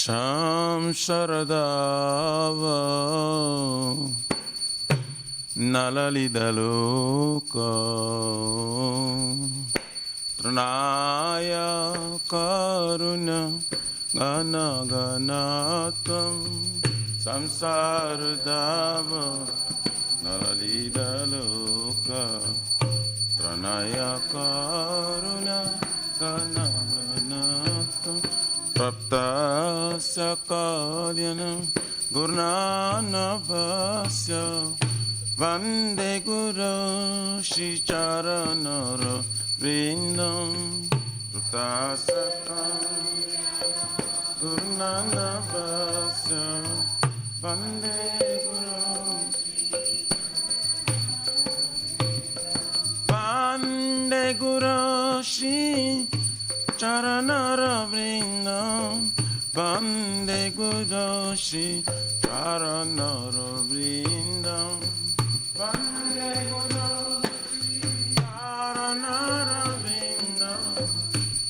Sham Sharadava Nalalidaloka Tranaya Karuna Gana Ganatam Samsaradava Nalalidaloka Tranaya Karuna Gana Ganatam Prapta Sakalyana Gurnanavasya Vande Guru Shicharanara Vrindam Prapta Sakalyana Gurnanavasya Vande Guru Vande Guru Shicharanara Vrindam Vande Guru Shicharanara Vrindam Vande Guru Shicharanara Vrindam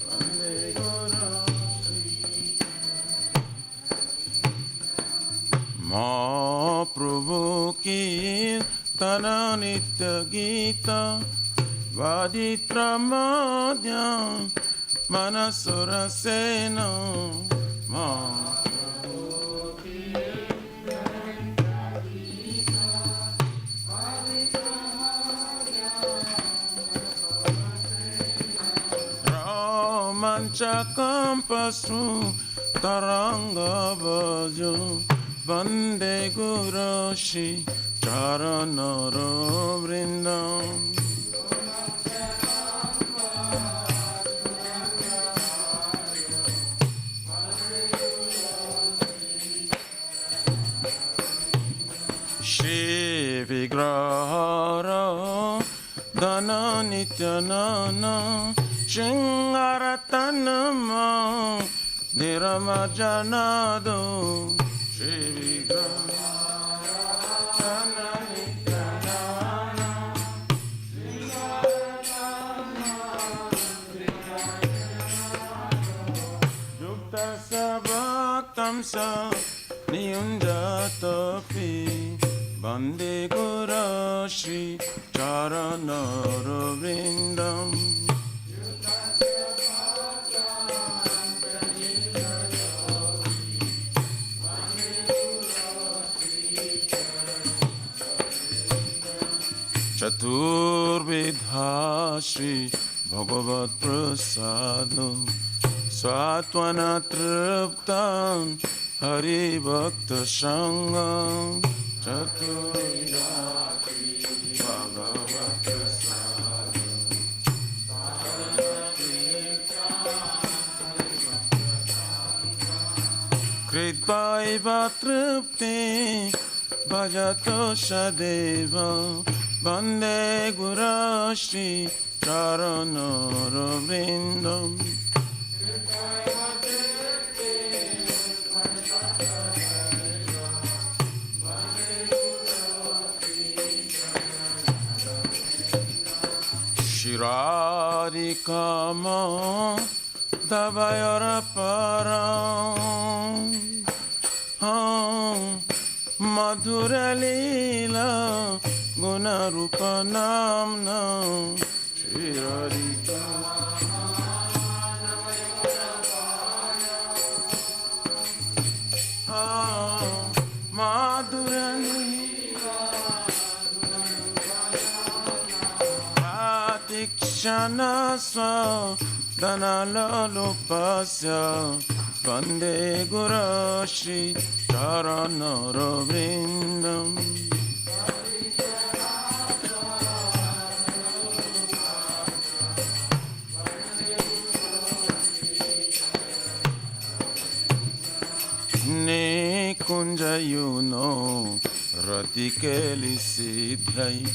Vande Guru Mahaprabhu Kirtana Nitya Gita Vaditra Madhya Manasura Sena Mahaprabhu Kirtana Gita Vaditra Madhya Ramancha Kampasu Taranga Vajo Vande Guru Shicharanara Vrindam Shri Vigrahara Dana Nityanana Shingaratanama Niramajanado Shri Vigrahara Dana Nityanana Shingaratanama Yukta Sabhaktam Sa Niyunjatapi Vande Guru Shicharanara Vrindam Chaturvidha Shri Bhagavat Prasado Swatvana Triptam Hari Bhakta Sangam Chaturvidha Shri Bhagavat Prasado Kritpaiva Tripti Bhajato Shadeva Vande Guru Shicharanara Vrindam Shirarikama Davayara Param Madhura Leela Gunarupa Namna Shirarikama Madhura Leela Pratikshana Swa Dhanalopasya Vande Guru Shicharanara Vrindam Ne Kunjayuno Ratikeli Siddhai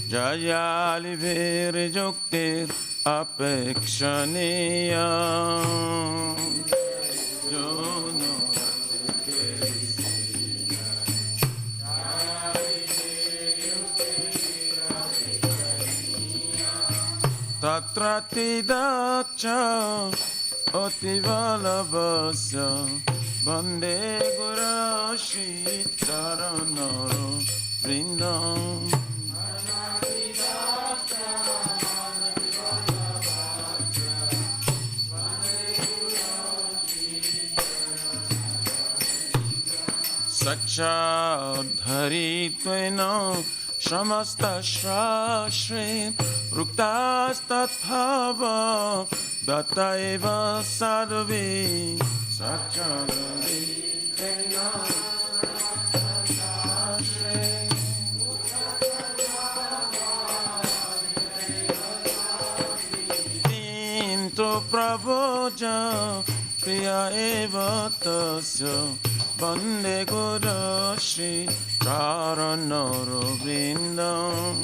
Jayali Vere Joktir Apekshaniya Jono Ratikeli Siddhai Tatrati Dacha Otivalabhasya Bande Guru Shri Charanaro Vrindam. Sakshadhari Tvena Shamasta Shashre Ruktastatthava Dattaiva Sadhavi Sakshadhari Tvena Shashre Tinto Prabhoja Priya Eva Tasya Bande Guru Shri Charanaro Vrindam.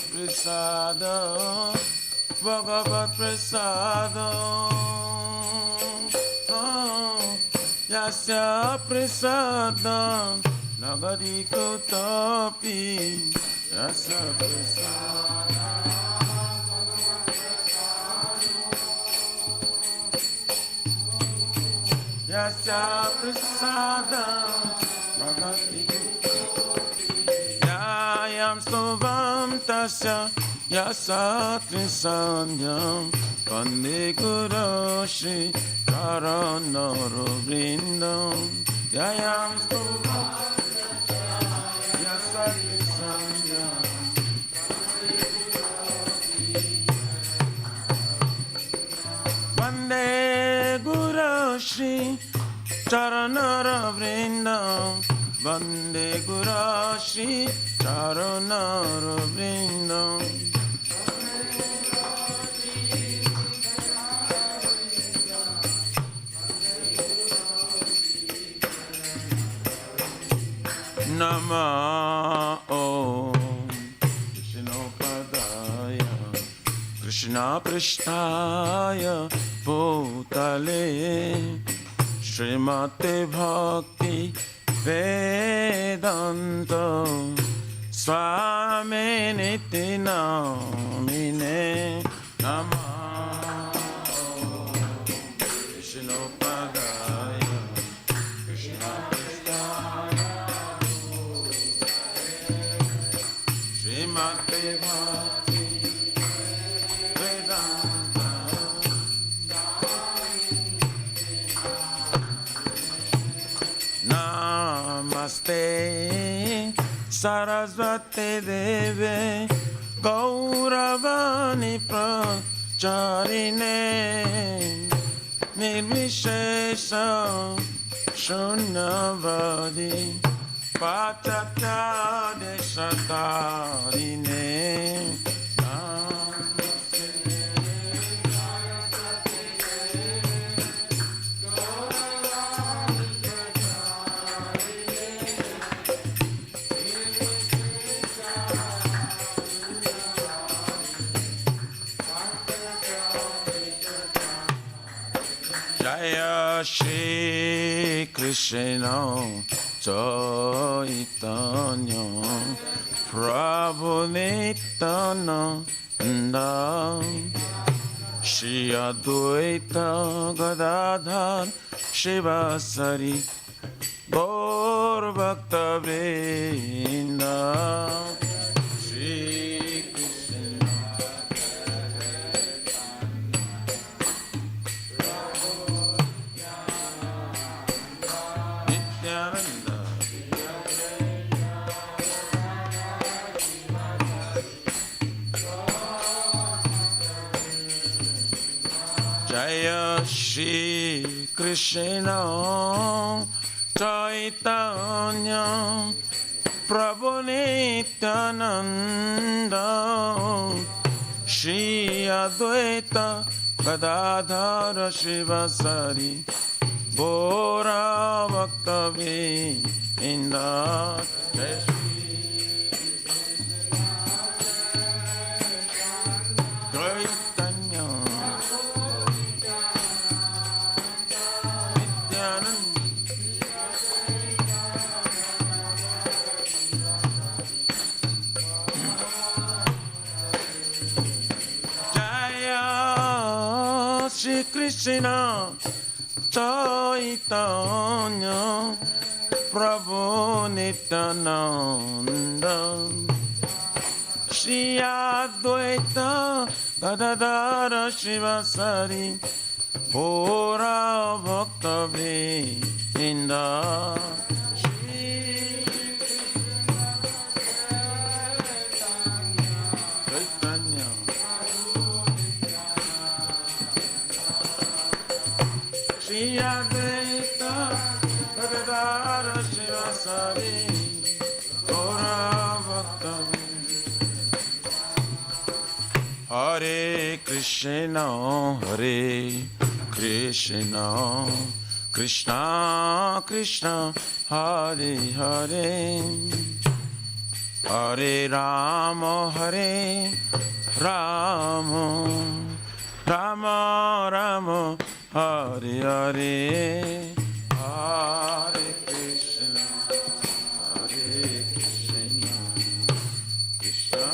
Prasada Bhagavat Prasada Yasya Prasada Nagadi Kotapi Yasya Prasada Yasya Prasada Nagadi Yayam Stovam Tasya Yasatri Sanyam Bande Guru Shri Charanaro Vrindam. Yayam Stovam Yasatri Sanyam Bande Guru Shri Charanaro Vrindam. Bande Guru Shri Charanaro Vrindam. Nama Om Krishnapadaya Krishna Prishtaya Bhutale Srimate Bhakti Vedanta Swami Niti Namine Namah Vishnupadaya Krishna Pristaya Srimate Bhakti Vedanta Namaste Sarasvati Deve Gauravani Pracharine Nirvishesha Shunyavadi Pachatya Deshatarine Jaya Shri Krishna Chaitanya Prabhu Nityananda Shri Advaita Gadadhar Shivasari Gaur Bhakta Vrinda Shri Krishna Nityananda Jaya Shri Krishna Chaitanya Prabhu Nityananda Shri Advaita Gadadhara Shivasari Bora Bhakta Vrinda Chaitanya Nityananda Shri Krishna Chaitanya Prabhu Nityananda Shri Advaita Gadadara Shivasari Bora Bhakta Vrinda Chaitanya Shri Advaita Gadadara Shivasari Bora Bhakta Hare Krishna, Hare Krishna, Krishna Krishna, Hare Hare, Hare Rama, Hare Rama, Rama Rama, Hare Hare, Hare Krishna, Hare Krishna, Krishna.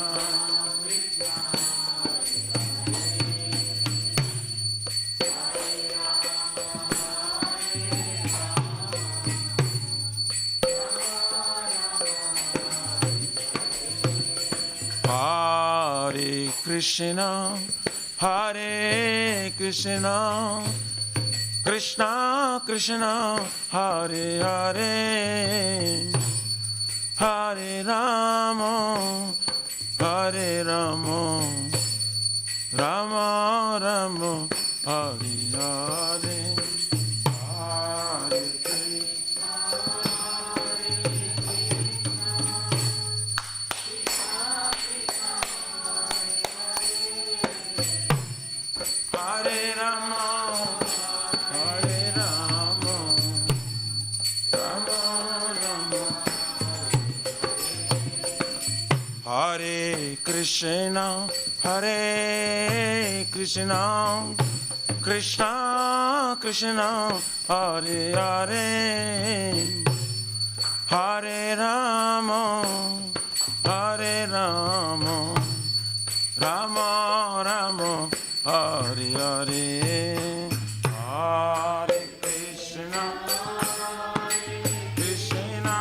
Hare Krishna, Hare Krishna, Krishna Krishna, Hare Hare, Hare Rama, Hare Rama, Rama Rama, Hare Hare, Hare Krishna, Hare Rama, Hare Rama, Rama Rama, Hare Krishna, Hare Krishna, Krishna Krishna, Hare Hare, Hare Rama, Hare Rama, Rama Rama, Hare Hare, Hare Krishna, Krishna,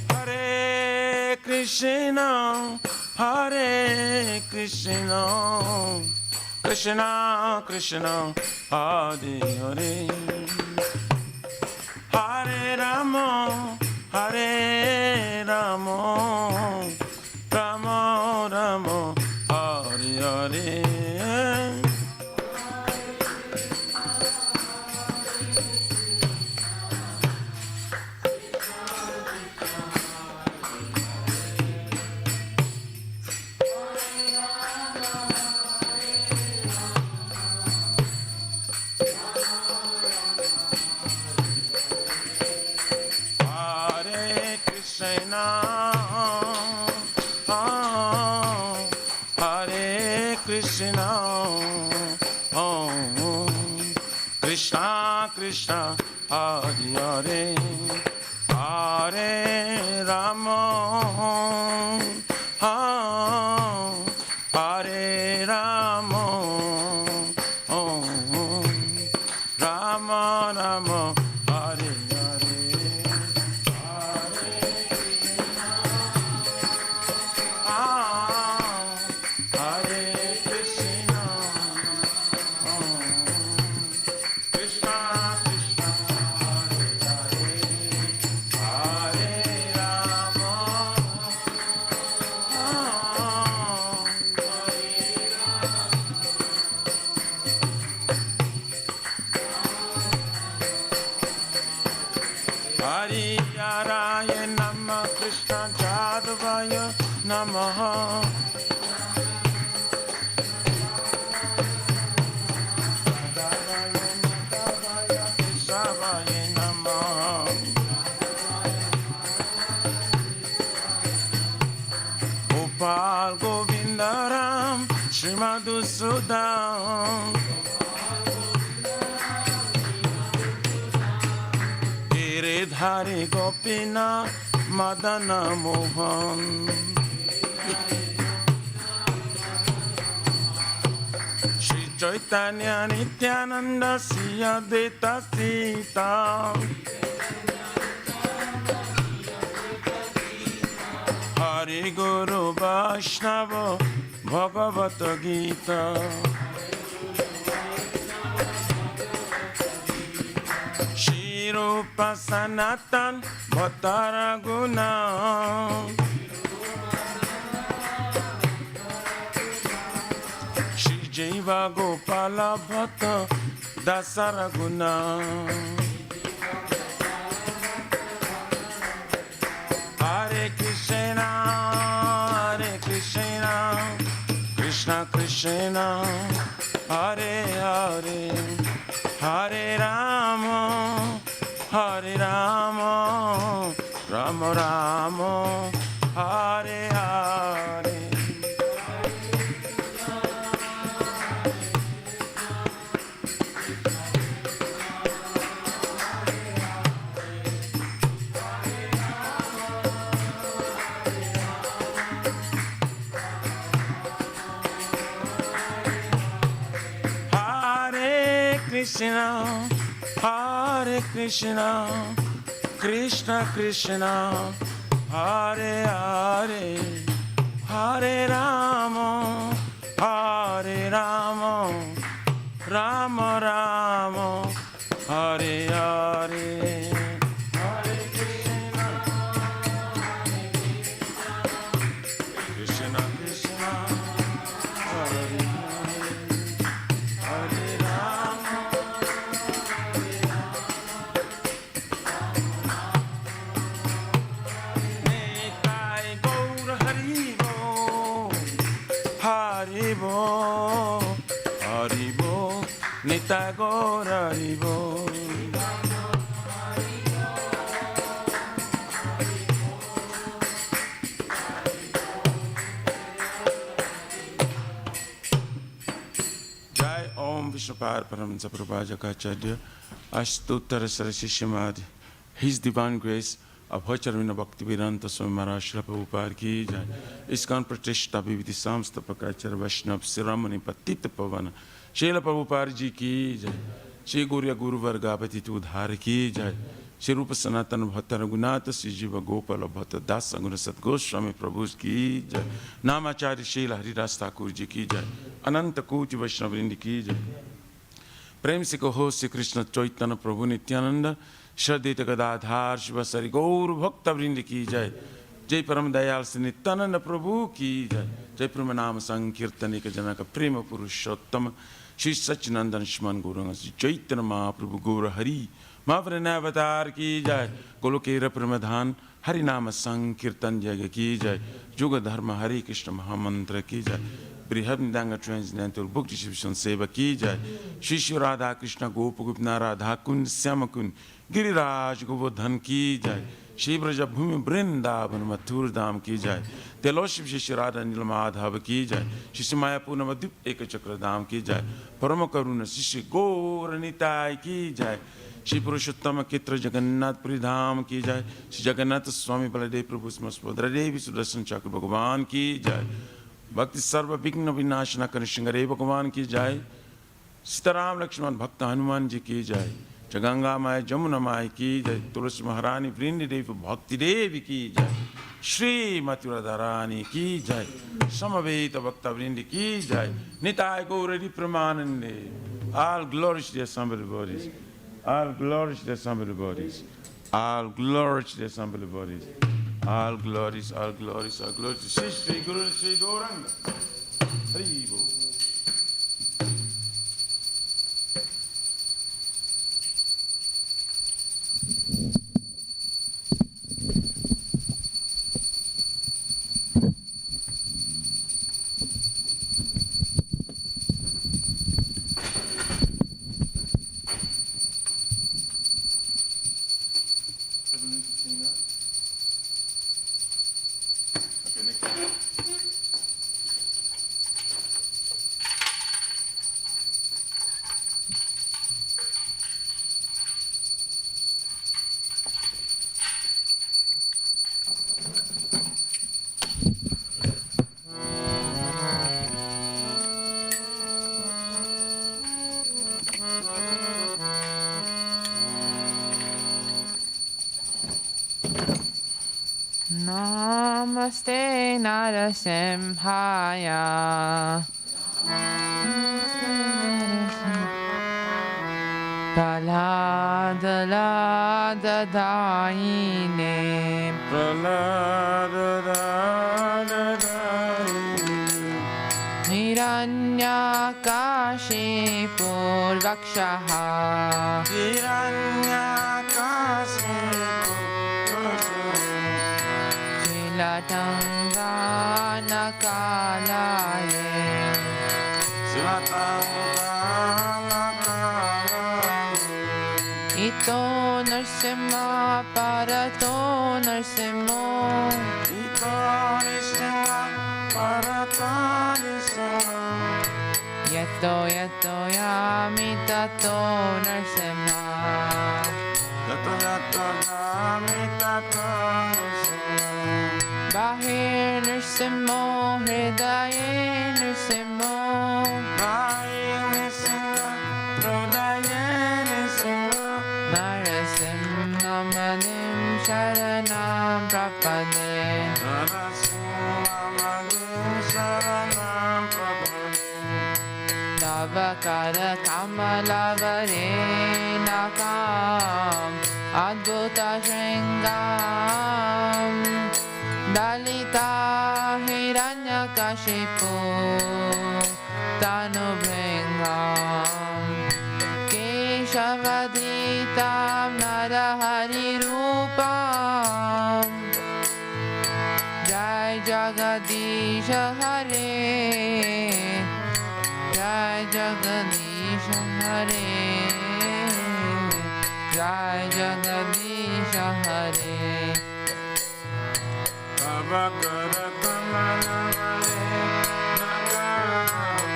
Hare Krishna, Hare Krishna, Krishna Krishna, Hare Hare, Hare Rama, Hare Rama, Rama Rama, Hare Hare. Hare Krishna, Hare Krishna, Krishna Krishna, Hare Hare, Hare Rama, Hare Rama, Rama Rama, Hare Hare, Hare Krishna, Krishna Krishna, Hare Hare, Hare Rama, Hare Namah, Krishna Jadavaya Namaha, Keshavaya Namaha, Gopal Govinda Ram Shri Madhusudan Giridhari Gopina Madana Mohan Shri Chaitanya Nityananda Sri Advaita Sita Hari Guru Vaishnava Bhagavata Gita Shri Rupa Sanatan Bhattara Guna Shri Jiva Gopala Bhatta Dasara Guna Hare Krishna, Krishna Krishna, Hare Hare, Hare Rama, Hare Rama, Rama Rama, Hare Hare. Krishna, Hare Krishna, Krishna Krishna, Hare Hare, Hare Rama, Hare Rama, Rama Rama, Hare Hare. Haribo, Nita Gaur Haribo. Jai Om Vishnupad Paramahansa Prabhupada Jakacharya Ashtottara Sarasishimadi. His Divine Grace of Bhacharvina Bhaktivedanta Swami Maharaj Srila Prabhupada ki jai. ISKCON Pratishta Viviti Samstapakacharya Vaishnava Siramani Patita Pavana Srila Prabhupada ji ki jai. Shri Gurya Guru Vargapati Udhara ki jai. Shri Rupa Sanatana Bhatta Raghunatha Sri Jiva Gopala Bhatta Das Anguna Sat Goswami Prabhu ki jai. Namacharya Srila Haridas Thakur ji ki jai. Ananta Koti Vaishnava Vrindi ki jai. Prem se kaho Sri Krishna Chaitanya Prabhu Nityananda Shraddhita Gadadhar Shivasari Gaur Bhakta Vrindi ki jai. Jai Param Dayal Sri Nityananda Prabhu ki jai. Jai Pramanama Sankirtanika Janaka Prema Purushottama Shri Sachinandan Shman Guranga Sri Chaitanya Mahaprabhu Gaura Hari Mahaprana Avatar ki jai. Golokera Pramadhan Hari Nama Sankirtan Jaga ki jai. Juga Dharma Hari Krishna Mahamantra ki jai. Brihadnidanga Transcendental Book Distribution Seva ki jai. Shri Radha Krishna Gopagupna Radha Kund Syamakund Giriraj Govardhan ki jai. Shri Braja Bhumi Vrindavan Mathur Dham ki jai. Teloship Shri Radha Nilamadhava ki jai. Shri Mayapurna Madhup Eka Chakra Dham ki jai. Paramakaruna Shri Gauranitai ki jai. Shri Purushottama Ketra Jagannath Puri Dham ki jai. Shri Jagannath Swami Baladev Prabhu Smaspadra Devi Sudarshan Chakra Bhagavan ki jai. Bhakti Sarva Vigna Vinashana Kanishangare Bhagavan ki jai. Sitaram Lakshman Bhakta Hanuman ji ki jai. Jaganga Mai Jamuna Mai ki jai. Tulasi Maharani Vrindi Devi Bhakti Devi ki jai. Shri Mathura Dharani ki jai. Samaveta Bhakta Vrindi ki jai. Nitai Gaurari Pramanande. All glory to the assembly bodies. All glory to the assembly bodies. All glory to the assembly bodies. All glories, all glories, all glories. Shri Shri Guru Shri Gauranga. Hari Bol. Namaste Narasimhaya. Prahlada Daine. Hiranyakashipu Rakshaha. Shilatangana-kalaye. Ito Narsimha Parato Narsimho. Yato yato yami tato Narsimha. Bahir Narsimho, Hridaye Narsimho. Narasimhamanim Sharanam Prapade. Lavakara Kamalavare Nakam Adbhuta Shringam Dalita Hiranyakashipu Tanubhringam Keshavadhitam Narahari Rupam. Jai Jagadisha Hare, Jai Jagadisha Hare, Jai Jagadisha Hare. Lavakara Kamalavare Nakam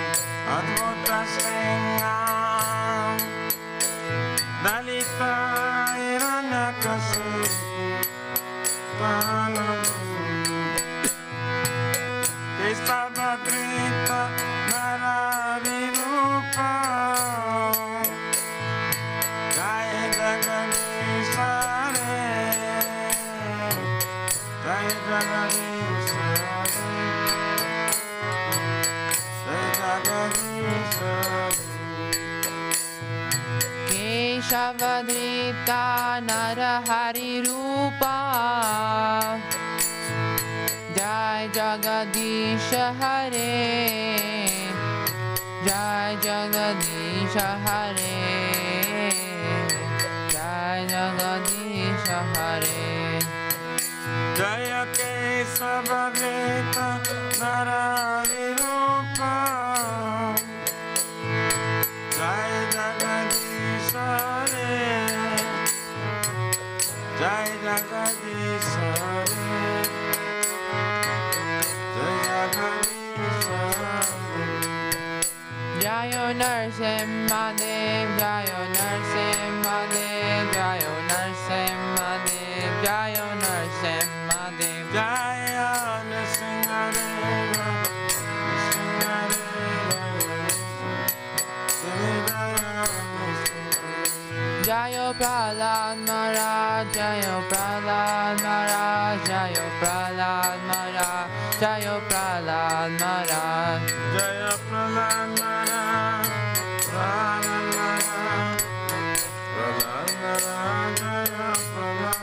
Adbhuta Shringam Dalita Hiranyakashipu Kesavadrita Narari Rupa. Jaya Jagadisha Hare, Jaya Jagadisha Hare, Jaya Jagadisha Hare. Keshavadrita Narahari Rupa. Jai Jagadisha Hare, Jai Jagadisha Hare, Jai Jagadisha Hare. Jaya Kesavadrita Narari Rupa. Jaya Jagadisha Hare, Jaya Jagadisha Hare, Jaya Jagadisha Hare. Jayo Narsimhadev, Jayo Narsimhadev, Jayo Narsimhadev, Jayo Narsimhadev. Jaya Nrsimhadeva, Jayo Prahlad Maharaj, Jayo Prahlad Maharaj, Jayo Prahlad Maharaj, Jayo Prahlad Maharaj. Jaya Prahlad Maharaj, Prahlad Maharaj, Prahlad Maharaj, Jaya Prahlad Maharaj.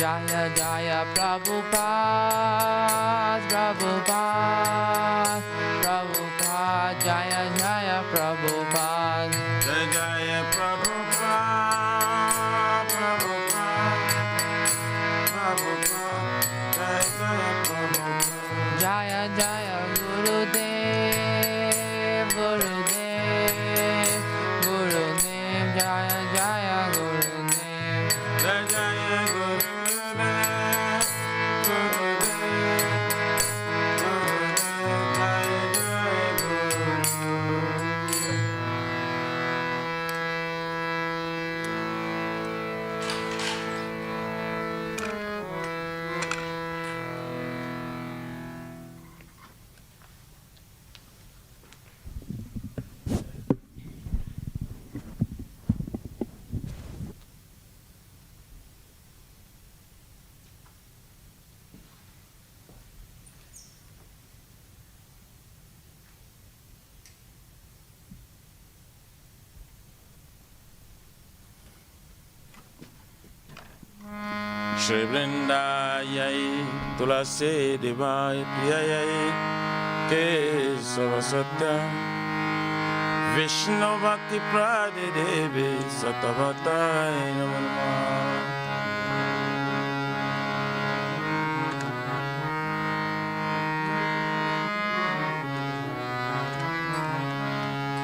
Jaya Jaya Prabhupada, Prabhupada, Prabhupada, Jaya Jaya Prabhupada. Jaya Jaya Prabhupada, Prabhupada, Prabhupada, Jaya Jaya Prabhupada. Jaya Jaya Gurudev, Shri Vrindayai Tulasi Devai Priyayai Kesava Satya Vishnu Bhakti Prade Devi Satavatai Namo Namah.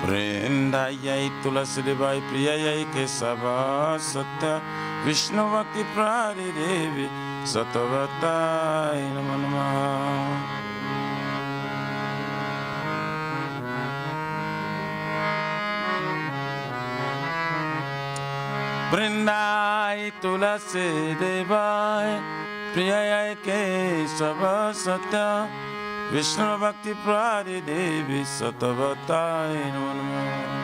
Vrindayai Tulasi Devai Priyayai Kesava Satya Vishnu Bhakti Prade Devi Satavatai Namo Namah. Vrindai Tulasi Devai Priyayai Kesava Satya Vishnu Bhakti Prade Devi Satavatai Namo Namah.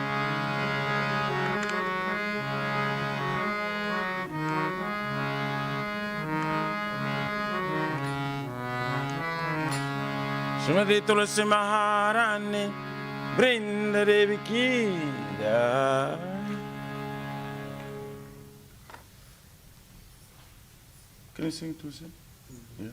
Srimati Tulasi Maharani Vrinda Devi Ki Jai. Can you sing Tulsi? Yeah.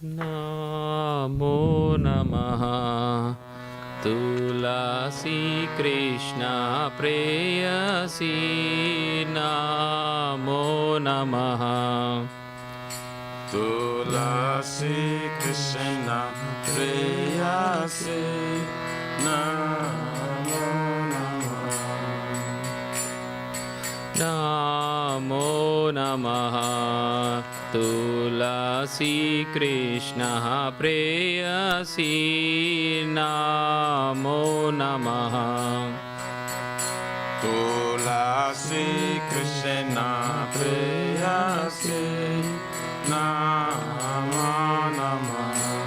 Namo Namaha Tulasi Krishna Preyasi. Namo Namaha Tulasi Krishna Preyasi. Namo Namaha. Namo Namaha Tulasi Krishna Preyasi. Namo Namaha Tulasi Krishna Preyasi. Namo Namaha.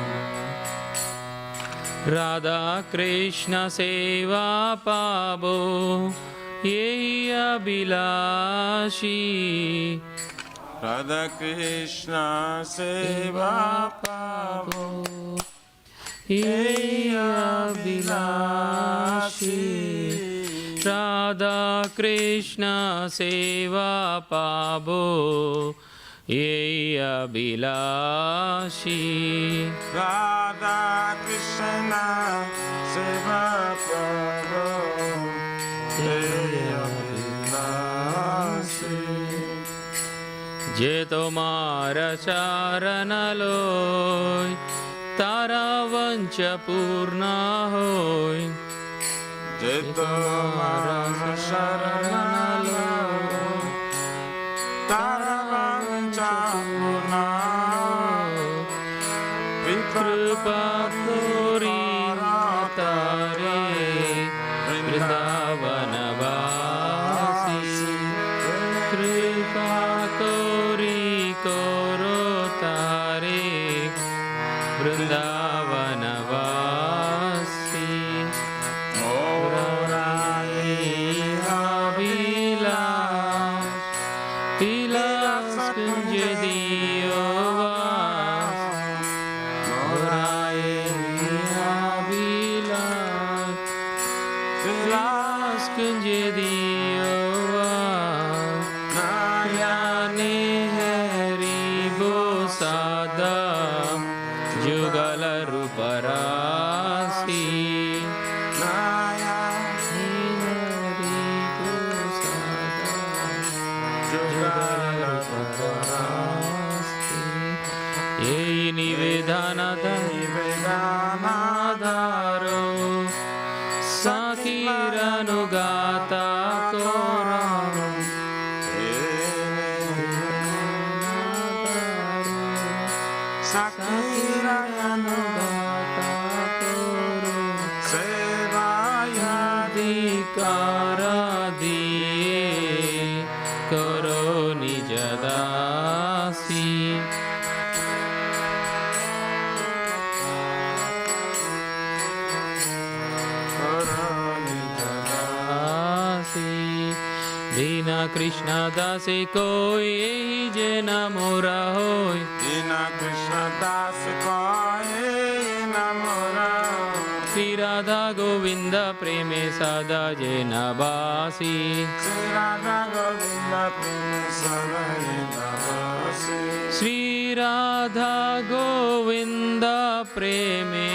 Radha Krishna Seva Pabo Yehi Abhilashi. Radha Krishna Seva Pavo Yehi Abhilashi. Radha Krishna Seva Pabo Yehi Abhilashi. Radha Krishna Seva Pavo Je tomara charanaloy tara vancha purna hoy. Je tomara charanaloy tara vancha purna hoy. Kripa tori tare Vrindavana vasi. Kripa tori koro tare Vrindavana vasi. Morai Havilas Vilas kunje diyo vas. Morai Havilas Vilas kunje diyo vas. Nayane heri bo sada Jugala दीना कृष्ण दासे कोई यही जे न मोरा होय दीना कृष्ण दास कोई न मोरा श्री राधा गोविंद प्रेमे सदा जे न बासी श्री राधा गोविंद प्रेमे सदा जे न बासी श्री राधा गोविंद प्रेमे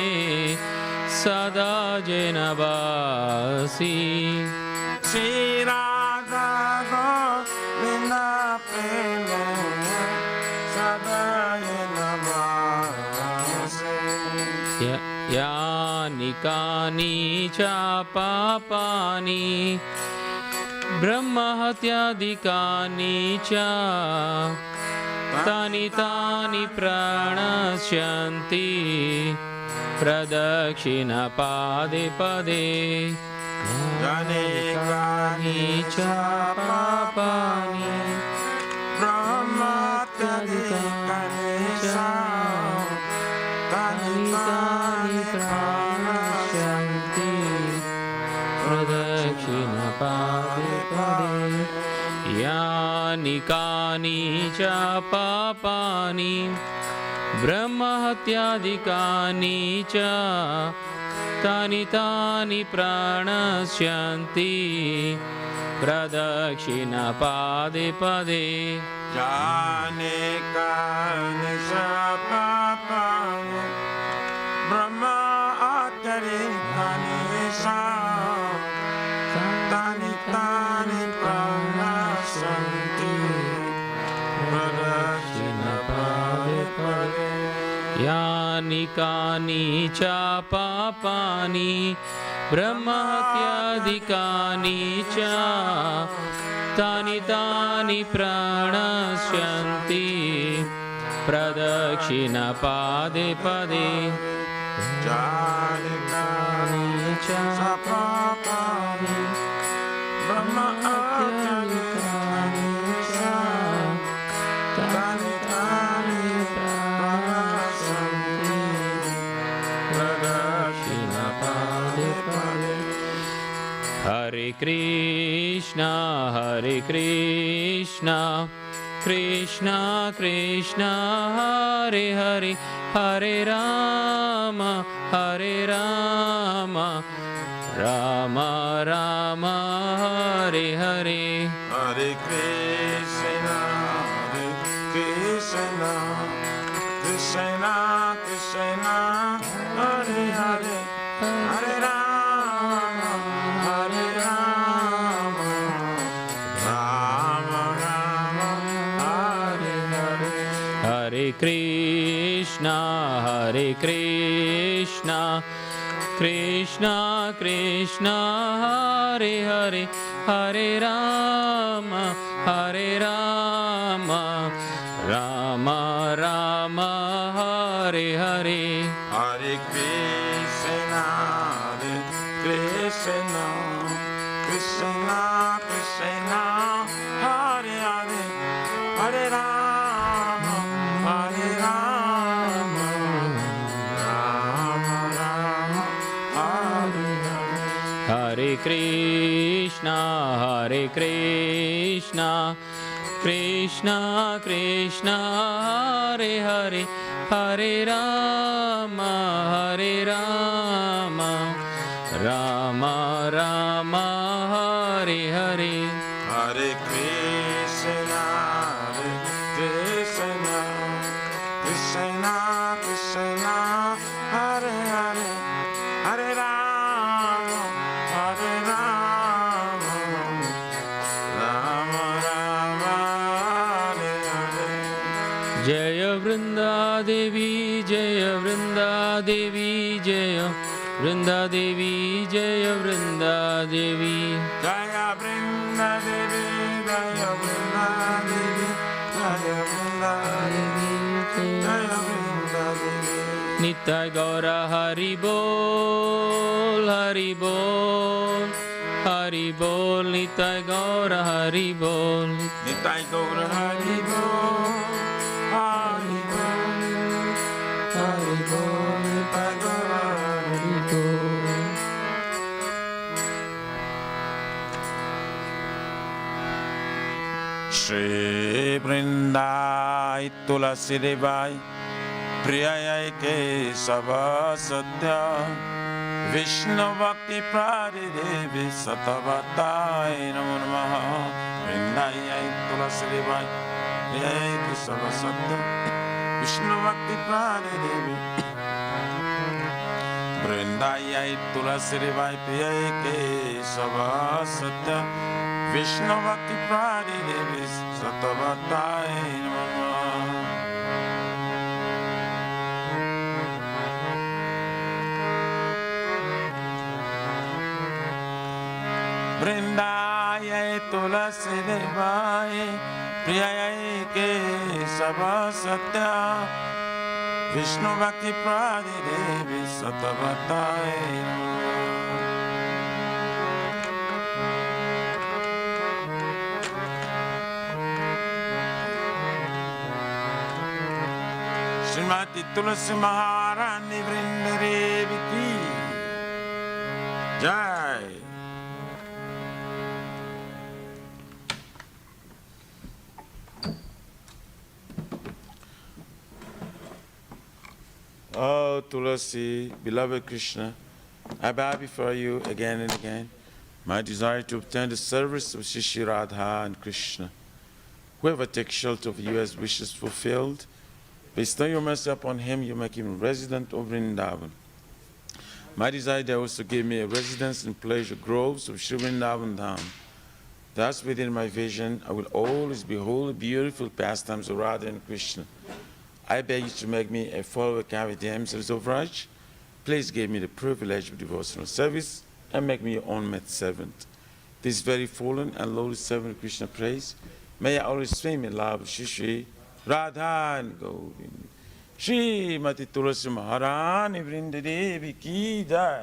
सदा जे न बासी श्री राधा गोविंद प्रेमे सदा जे न बासी यानि कानि च पापानि ब्रह्महत्यादिकानि च तानि तानि प्रणश्यन्ति प्रदक्षिणपादे पदे यानि च पापानि ब्रह्महत्यादिकानि च तानि तानि प्रणश्यन्ति प्रदक्षिणपादे पदे यानि कानि च पापानि ब्रह्महत्यादिकानि च तानि तानि प्रणश्यन्ति प्रदक्षिणपादे पदे यानि कानि च पापानि ब्रह्महत्यादिकानि च तानि तानि प्रणश्यन्ति प्रदक्षिणपादे पदे यानि कानि च पापानि ब्रह्महत्यादिकानि च तानि तानि प्रणश्यन्ति प्रदक्षिणपादे पदे यानि कानि च पापानि ब्रह्महत्यादिकानि च तानि तानि प्रणश्यन्ति प्रदक्षिणपादे पदे हरे Krishna Krishna Krishna Hare Hare Hare Ram Ram Ram Hare Hare Hare Krishna, Krishna Krishna, Hare Hare, Hare Rama, Rama Rama, Hare Hare. हरे Krishna Krishna Krishna Hare Hare Hare Ram Ram Ram Hare Hare Hare Krishna, Krishna Krishna, Hare Hare, Hare Rama, Rama Rama, Hare Hare. हरे Krishna Krishna Krishna Hare Hare Hare Ram Ram Ram Hare Hare Hare Krishna, Krishna Krishna, Hare Hare, Hare Rama, Rama Rama, Hare Hare. जय वृंदा देवी जय वृंदा देवी जय वृंदा देवी जय Vrinda Devi Jaya Vrinda Devi, Jaya Vrinda Devi, Jaya Vrinda Devi, Jaya Vrinda Devi. नित्य गौर हरि बोल हरि बोल हरि बोल नित्य गौर हरि बोल Nitai Gaura Hari Bol, Hari Bol, Hari Bol, Nitai Gaura Hari Bol. Shri Vrindai Tulasi Devai Priyai Ke Sava Satya Vishnu Bhakti Pradi Devi Satavatai Namo Namaha Vrindai Tulasi Devai Priyai Ke Sava Satya Vishnu Bhakti Pradi Devi Vrindai Tulasi Devai Priyai Ke Sava Satya Vishnu Bhakti Pradi Devi Satavatai Namo Vrindai Tulasi Devai Priyai Ke Sava Satya Vishnu Bhakti Pradi Devi Satavatai Namo Srimati Tulasi Maharani Vrinda Devi Ki Jai. Oh Tulasi, beloved Krishna, I bow before you again and again. My desire to obtain the service of Shri Radha and Krishna. Whoever takes shelter of you has wishes fulfilled. Bestow your mercy upon him, you make him resident of Vrindavan. My desire there was to give me a residence in pleasure groves of Sri Vrindavan Dham. Thus within my vision, I will always behold the beautiful pastimes of Radha and Krishna. I beg you to make me a follower of the damsels of Raj. Please give me the privilege of devotional service and make me your own maid servant. This very fallen and lowly servant of Krishna praise, may I always swim in love with Shri Radha and Govind. Shri Mati Tulasi Maharani Vrinda Devi Ki Jai.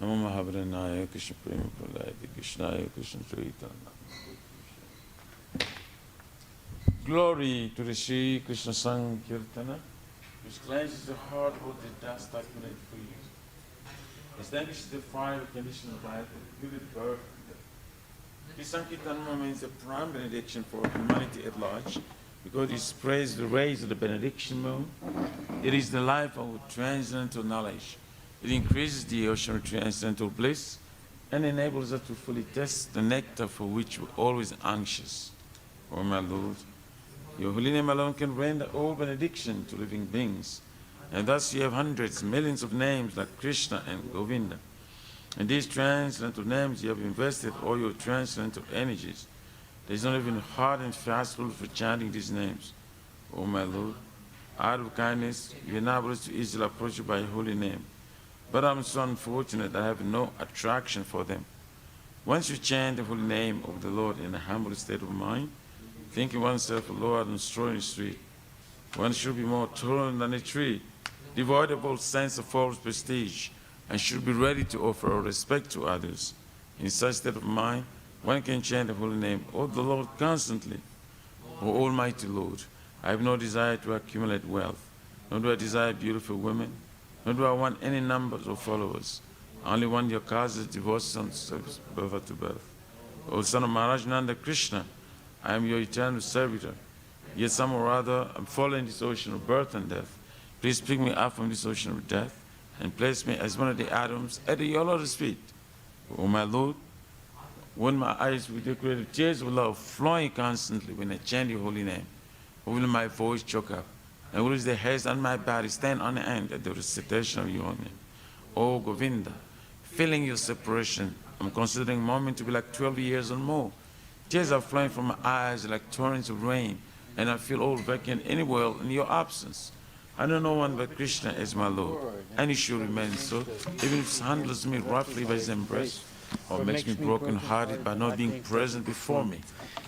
Namo Mahabharanaya Krishna Prema Pralayati Krishnaya Krishna Chaitanya. Glory to the Sri Krishna Sankirtana, which cleanses the heart of the dust accumulated for you. Extinguishes the fire of condition of life, and give it birth. This Sankirtana means a prime benediction for humanity at large, because it spreads the rays of the benediction moon. It is the life of transcendental knowledge. It increases the ocean of transcendental bliss and enables us to fully taste the nectar for which we're always anxious. Oh my Lord, Your holy name alone can render all benediction to living beings. And thus you have hundreds, millions of names like Krishna and Govinda. In these transcendental names you have invested all your transcendental energies. There is not even hard and fast rule for chanting these names. O my Lord, out of kindness, you enable us to easily approach you by your holy name. But I'm so unfortunate that I have no attraction for them. Once you chant the holy name of the Lord in a humble state of mind, thinking oneself a Lord and straw in the street, one should be more tolerant than a tree, devoid of all sense of false prestige, and should be ready to offer all respect to others. In such state of mind, one can chant the holy name of the Lord constantly. O Almighty Lord, I have no desire to accumulate wealth, nor do I desire beautiful women, nor do I want any numbers of followers. I only want your causes devotion service birth to birth. O son of Maharaj Nanda Krishna, I am your eternal servitor. Yet somehow or other I'm falling in this ocean of birth and death. Please pick me up from this ocean of death and place me as one of the atoms at your Lord's feet. O my Lord, when my eyes will decorate with tears of love flowing constantly when I chant your holy name, or will my voice choke up, and will the hairs on my body stand on end at the recitation of your name? O Govinda, feeling your separation, I'm considering a moment to be like 12 years or more. Tears are flowing from my eyes like torrents of rain, and I feel all vacant anywhere in your absence. I know no one but Krishna as my Lord, and he should remain so, even if he handles me roughly by his embrace, or makes me broken-hearted by not being present before me.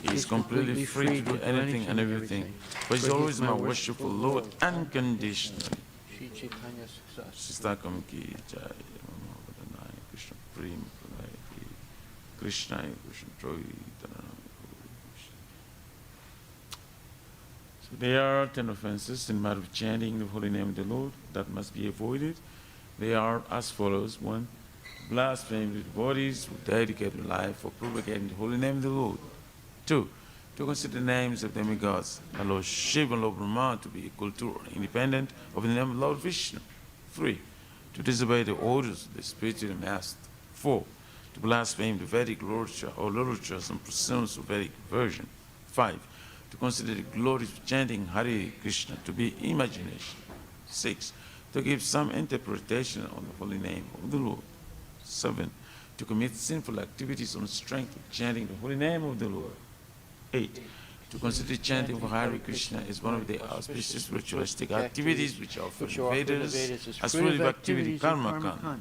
He is completely free to do anything and everything, but he's always my worshipful Lord, unconditionally. Sistakam ki jai, Krishna Prem ki, Krishna Krishna Troy. So there are 10 offenses in matter of chanting the holy name of the Lord that must be avoided. They are as follows. 1. Blaspheme with bodies who dedicate life for propagating the holy name of the Lord. 2. To consider the names of demigods, my Lord Shiva and Lord Brahma, to be equal to or independent of the name of Lord Vishnu. 3. To disobey the orders of the spiritual master. 4. To blaspheme the Vedic literature or literatures and pursuits of Vedic version. 5. To consider the glories of chanting Hare Krishna to be imagination. 6. To give some interpretation on the holy name of the Lord. 7. To commit sinful activities on the strength of chanting the holy name of the Lord. 8. To consider chanting of Hare Krishna as one of the auspicious ritualistic activities which are for the Vedas as fruitive activity karma kanda.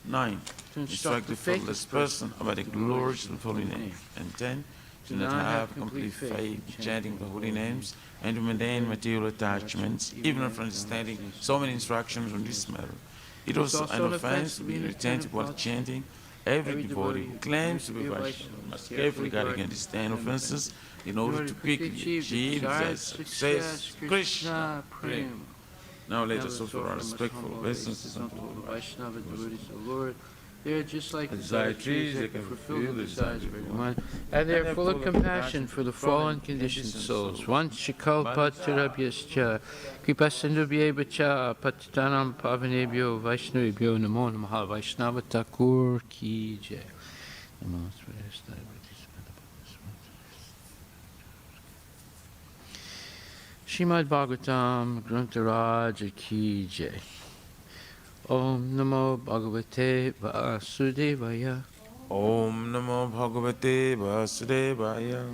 9. To instruct the faithless person about the glories of the holy name. And 10. To not have complete faith in chanting the holy names and to maintain material attachments, even after understanding so many instructions on this matter. It was an offense to be inattentive while chanting. Every devotee who claims to be Vaishnava must carefully guard against these 10 offenses in order to quickly achieve their success. Krishna Prem. Now let us offer our respectful obeisances unto the Vaishnava devotees of the Lord. They are just like desire trees, they can fulfill the desires of everyone, and they are full of compassion for the fallen conditioned souls. Once Shikalpatirabhyascha, Kripasindubhyevacha, Patitanam Pavanebhyo, Vaishnavibhyo, Namo Namaha, Vaishnava Thakur Ki Jai. Srimad Bhagavatam, Grantaraja Ki Jai. Om Namo Bhagavate Vasudevaya. Om Namo Bhagavate Vasudevaya.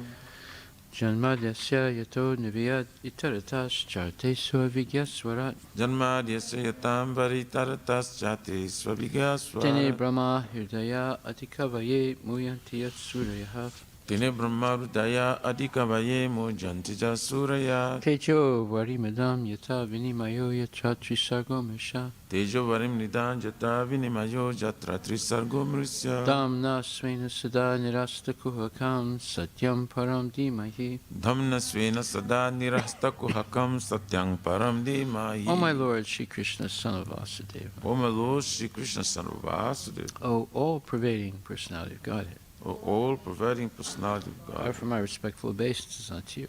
Janmadhyasya yato niviyat itaratas charte swavigyaswarat. Janmadhyasya yatam varitaratas jate svavigyaswarat. Tene Brahma Hirdaya Atikavaye Muyanti Yatsurayaha. Tene Brahma Hridaya Adikavaye Mujanti Suraya. Tejo Varimadam Yata Vinimayo Yatra Trisargo Misha. Tejo Varim Nidan Jata Vinimayo Jatra Trisargo Mrisya. Damna Svena Sada Nirasta Kuhakam Satyam Param Dimahi. Dhamna Svena Sada Nirasta Kuhakam Satyam Param Dimahi. O my Lord Shri Krishna, son of Vasudeva. O my Lord Shri Krishna, son of Vasudeva. O all-pervading personality of Godhead. O all-pervading personality of I God. offer my respectful obeisances unto you.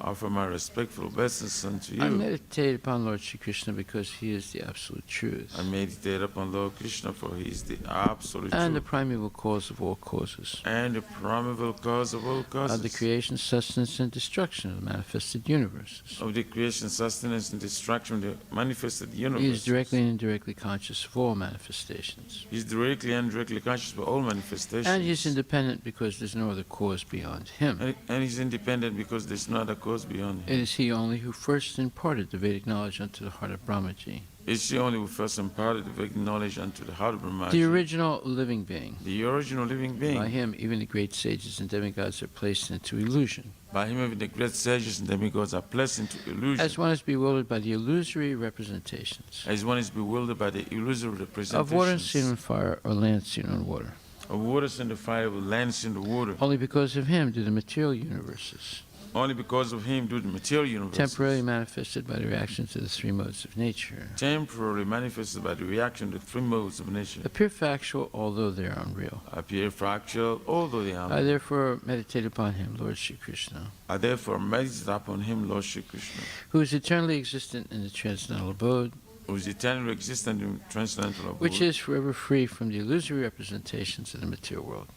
offer my respectful obeisance unto I you. meditate upon Lord Shri Krishna because he is the absolute truth I meditate upon Lord Krishna, for he is the absolute and the truth primeval cause of all causes, and the primeval cause of all of causes, the creation, sustenance, and destruction of the manifested universes. of the creation, sustenance, and destruction of the manifested He universe. is directly and indirectly conscious of all manifestations. He is directly and indirectly conscious of all manifestations. And he is independent because there's no other cause beyond him. And he's independent because there's no other cause beyond It him. is he only who first imparted the Vedic knowledge unto the heart of Brahmaji, It's the only who first imparted the Vedic knowledge unto the heart of Brahma, the original living being. the original living being. By him, even the great sages and demigods are placed into illusion. By him, even the great sages and demigods are placed into illusion. As one is bewildered by the illusory representations As one is bewildered by the illusory representations of water seen on fire or land seen on water. of waters in the fire, with lands in the water. Only because of him do the material universes, Only because of him do the material universe, temporarily manifested by the reaction to the three modes of nature, temporarily manifested by the reaction to the three modes of nature, appear factual although they are unreal. appear fractal, although they I are. therefore meditate upon him, Lord Shri Krishna, I therefore meditate upon him, Lord Shri Krishna, who is eternally existent in the transcendental abode, who is eternally existent in transcendental abode, which is forever free from the illusory representations of the material world.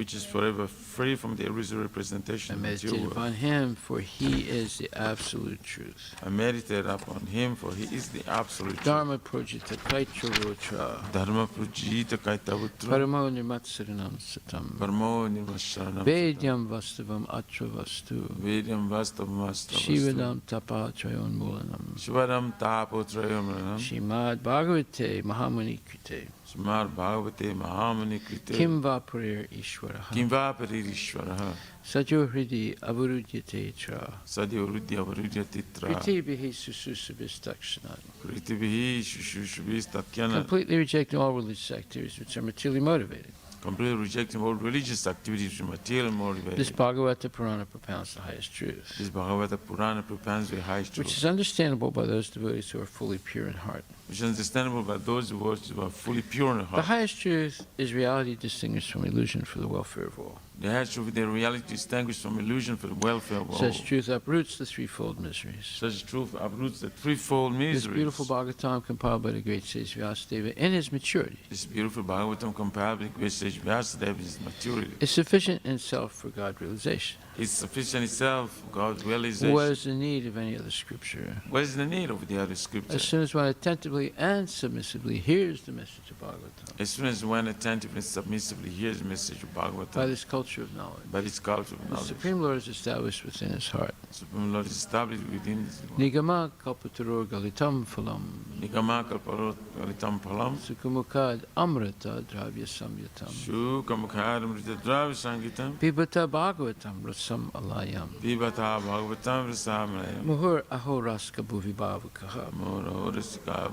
which is forever free from the illusory representation I of the material meditate world. upon him, for he is the absolute truth. I meditate upon him, for he is the absolute truth. Dharma projita kaitravatra, Dharma prajita kaitavutra, paramo nimatsaranam satam, parmo nirvasharanam, vedyam vastavam atra vastu, vedyam vastavam vastu, shivadam tapa trayonmulanam, Shivadam tapotrayam, Shrimad Bhagavate Mahamuni Krite, Smar Bhagavate Mahamani Krite, Kim Vapurir Ishwaraha, Kimva Paririshwaraha, Sajo Hridi Avarudhyate Tra, Sadyo Rudya Varudya Titra, Kriti Bihi Sususabistakshanat. Kritibihi Shushubis Tatyana, Completely rejecting all religious activities which are materially motivated. completely rejecting all religious activities from material motivated. This Bhagavata Purana propounds the highest truth, This Bhagavata Purana propounds the highest which truth, is understandable by those devotees who are fully pure in heart. which is understandable by those who are fully pure in The heart. highest truth is reality distinguished from illusion for the welfare of all. The highest truth, the reality distinguished from illusion for the welfare of all. Such truth uproots the threefold miseries. Such truth uproots the threefold This miseries. beautiful Bhagavatam compiled by the great sage Vyasadeva in his maturity This beautiful Bhagavatam compiled with great sage Vyasadeva is maturity. is sufficient in itself for God realization. It's sufficient itself, God's realization. What is the need of any other scripture? What is the need of the other scripture? As soon as one attentively and submissively hears the message of Bhagavatam, As soon as one attentively and submissively hears the message of by Bhagavatam, this culture of knowledge, by its culture of the knowledge, Supreme Lord is established within his heart. Supreme Lord is established within his Nigama kalpataror galitam phalam, Nigama kalparot galitam palam, sukumukad amrita dravya samyatam, Shukamukhadam Ritadravi Sangitam, pibata Bhagavatam rasam alayam, Vibhata Bhagavatam Rasamanayam, muhur ahoraska bhuvi bhavakaha. Mora Horasika.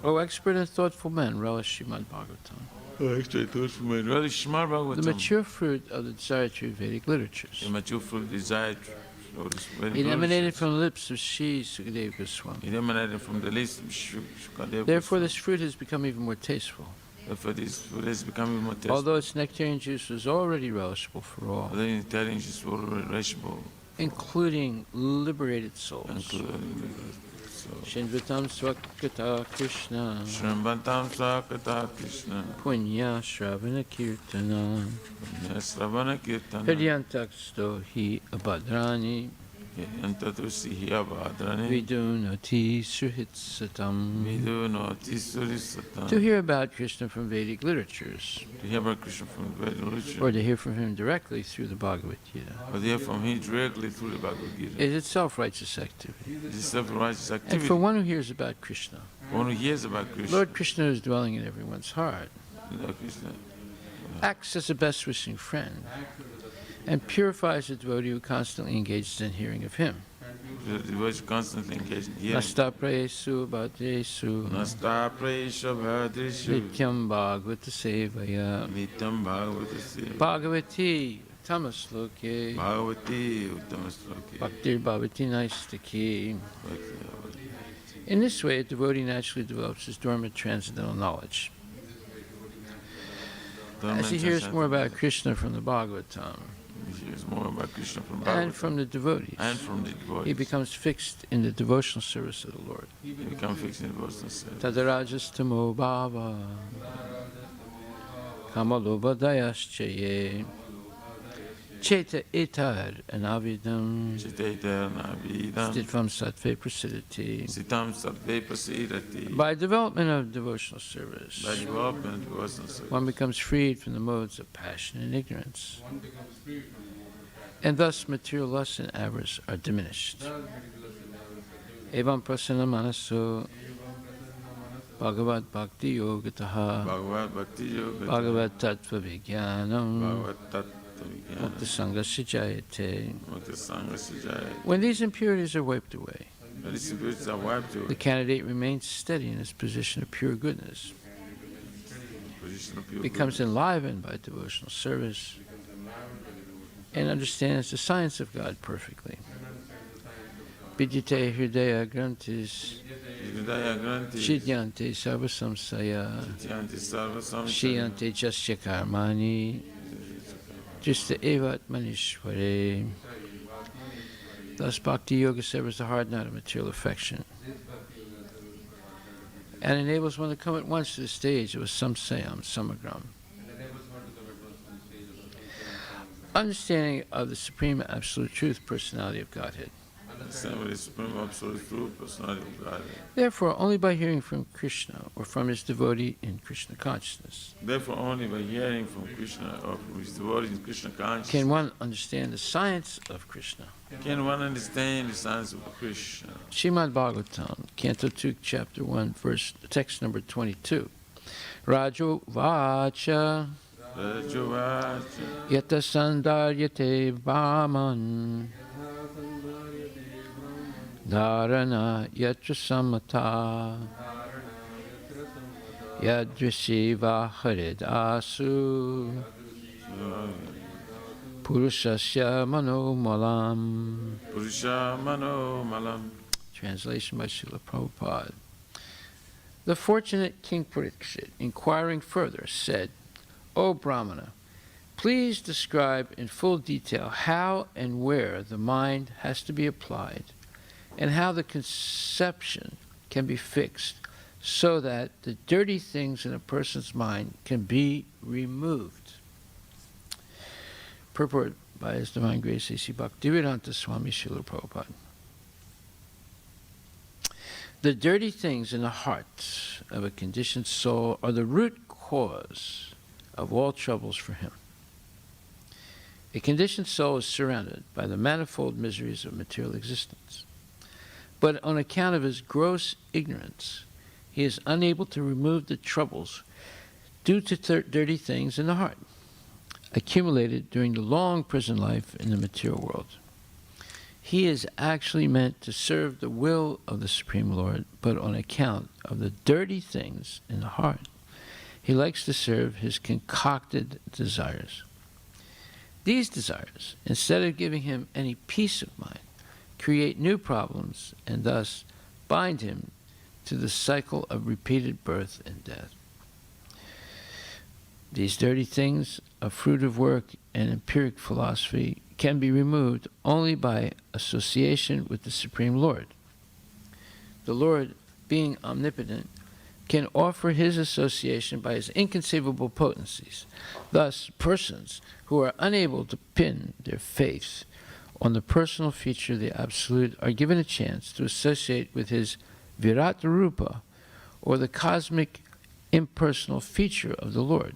O expert and thoughtful men, relish Srimad Bhagavatam, Oh, extra thoughts from my really Shmar the Bhagavatam. mature fruit of the desired true Vedic literatures. The mature fruit desired. It emanated from the lips of Sri Sukadeva Goswami. It emanated from the list of Shukadeva. Therefore, this fruit has become even more tasteful. Therefore, this food has become more tasty. Although its nectarian juice was already relishable for all, Other Italian is relishable, including liberated souls. including Shinvatam Swakata Krishna, Shrambantam Sakata Krishna, Punya Shravana Kirtana, Sravana Kirtana, Hridyantaksto Hi Abhadrani, Yantatusi Hiyabadrani, Vidunati Suhitsatam. Vidu Notisuri Satan. To hear about Krishna from Vedic literatures, To hear about Krishna from the Vedic or literature, to hear from him directly through the Bhagavad Gita, or to hear from him directly through the Bhagavad Gita. is itself righteous activity. This is self-righteous And activity. for one who hears about Krishna, One who hears about Krishna, Lord Krishna is dwelling in everyone's heart, Lord Krishna, acts as a best wishing friend, and purifies the devotee who constantly engages in hearing of him. the voice constantly engaged in hearing. Nasta prayesu bhadresu Nasta Praisha Bhadrishu, nityam bhagavata sevaya Nityam Bhagavata bhagavati tamasloke Bhagavati Uttamasloki. bhaktir bhavati naistaki. In this way, a devotee naturally develops his dormant transcendental knowledge. As he hears more about Krishna from the Bhagavatam, He hears more about Krishna from and Bhagavatam from the devotees. and from the devotees. He becomes fixed in the devotional service of the Lord. He becomes fixed in devotional service. Tadarajastamo bhava kamalobhadayaschaye cheta etar anavidam stitvam sattve prasidati. Sitam sattve prasidati. By development of devotional service, By development of devotional service, one becomes freed from the modes of passion and ignorance, and thus material lust and avarice are diminished. Evam prasanna manaso Bhagavad Bhakti Yogataha Bhagavad Bhakti Yoga, Bhagavad Tattva Vijnanam Bhagavad Tattva Mukta Sangasya Jayate. Mukta Sangasya Jayate. When these impurities are wiped away, When these impurities are wiped away, the candidate remains steady in his position of pure goodness, position of pure becomes enlivened by devotional service, and understands the science of God perfectly. Vidyate Hridaya Grantis Hridaya Granthi, Shidyante Sarvasamsaya Shidyanti Sarvasam, Shiyante Jasya Karmani Jista Evat Manishware. Thus Bhakti Yoga severs the hard knot of material affection and enables one to come at once to the stage of a samsayam samagram. Understanding of the Supreme Absolute Truth, Personality of Godhead. Understand the Supreme Absolute Truth, Personality of Godhead. Therefore, only by hearing from Krishna or from his devotee in Krishna consciousness Therefore, only by hearing from Krishna or from his devotees in Krishna consciousness can one understand the science of Krishna. can one understand the science of Krishna. Srimad Bhagavatam, Canto 2, Chapter 1, text number 22. Rajo Vacha Rajovacha, Yata Sandaryate Vaman Dharana Yatra Samata Yadrisiva Haridasu Purushasya Manomalam. Purusha Mano Malam. Translation by Srila Prabhupada. The fortunate King Parikshit, inquiring further, said, O Brahmana, please describe in full detail how and where the mind has to be applied and how the conception can be fixed so that the dirty things in a person's mind can be removed. Purport by His Divine Grace A.C. Bhaktivedanta Swami Srila Prabhupada. The dirty things in the heart of a conditioned soul are the root cause of all troubles for him. A conditioned soul is surrounded by the manifold miseries of material existence. But on account of his gross ignorance, he is unable to remove the troubles due to dirty things in the heart, accumulated during the long prison life in the material world. He is actually meant to serve the will of the Supreme Lord, but on account of the dirty things in the heart, he likes to serve his concocted desires. These desires, instead of giving him any peace of mind, create new problems and thus bind him to the cycle of repeated birth and death. These dirty things, a fruit of work and empiric philosophy, can be removed only by association with the Supreme Lord. The Lord, being omnipotent, can offer his association by his inconceivable potencies. Thus, persons who are unable to pin their faith on the personal feature of the Absolute are given a chance to associate with his Virat Rupa, or the cosmic impersonal feature of the Lord.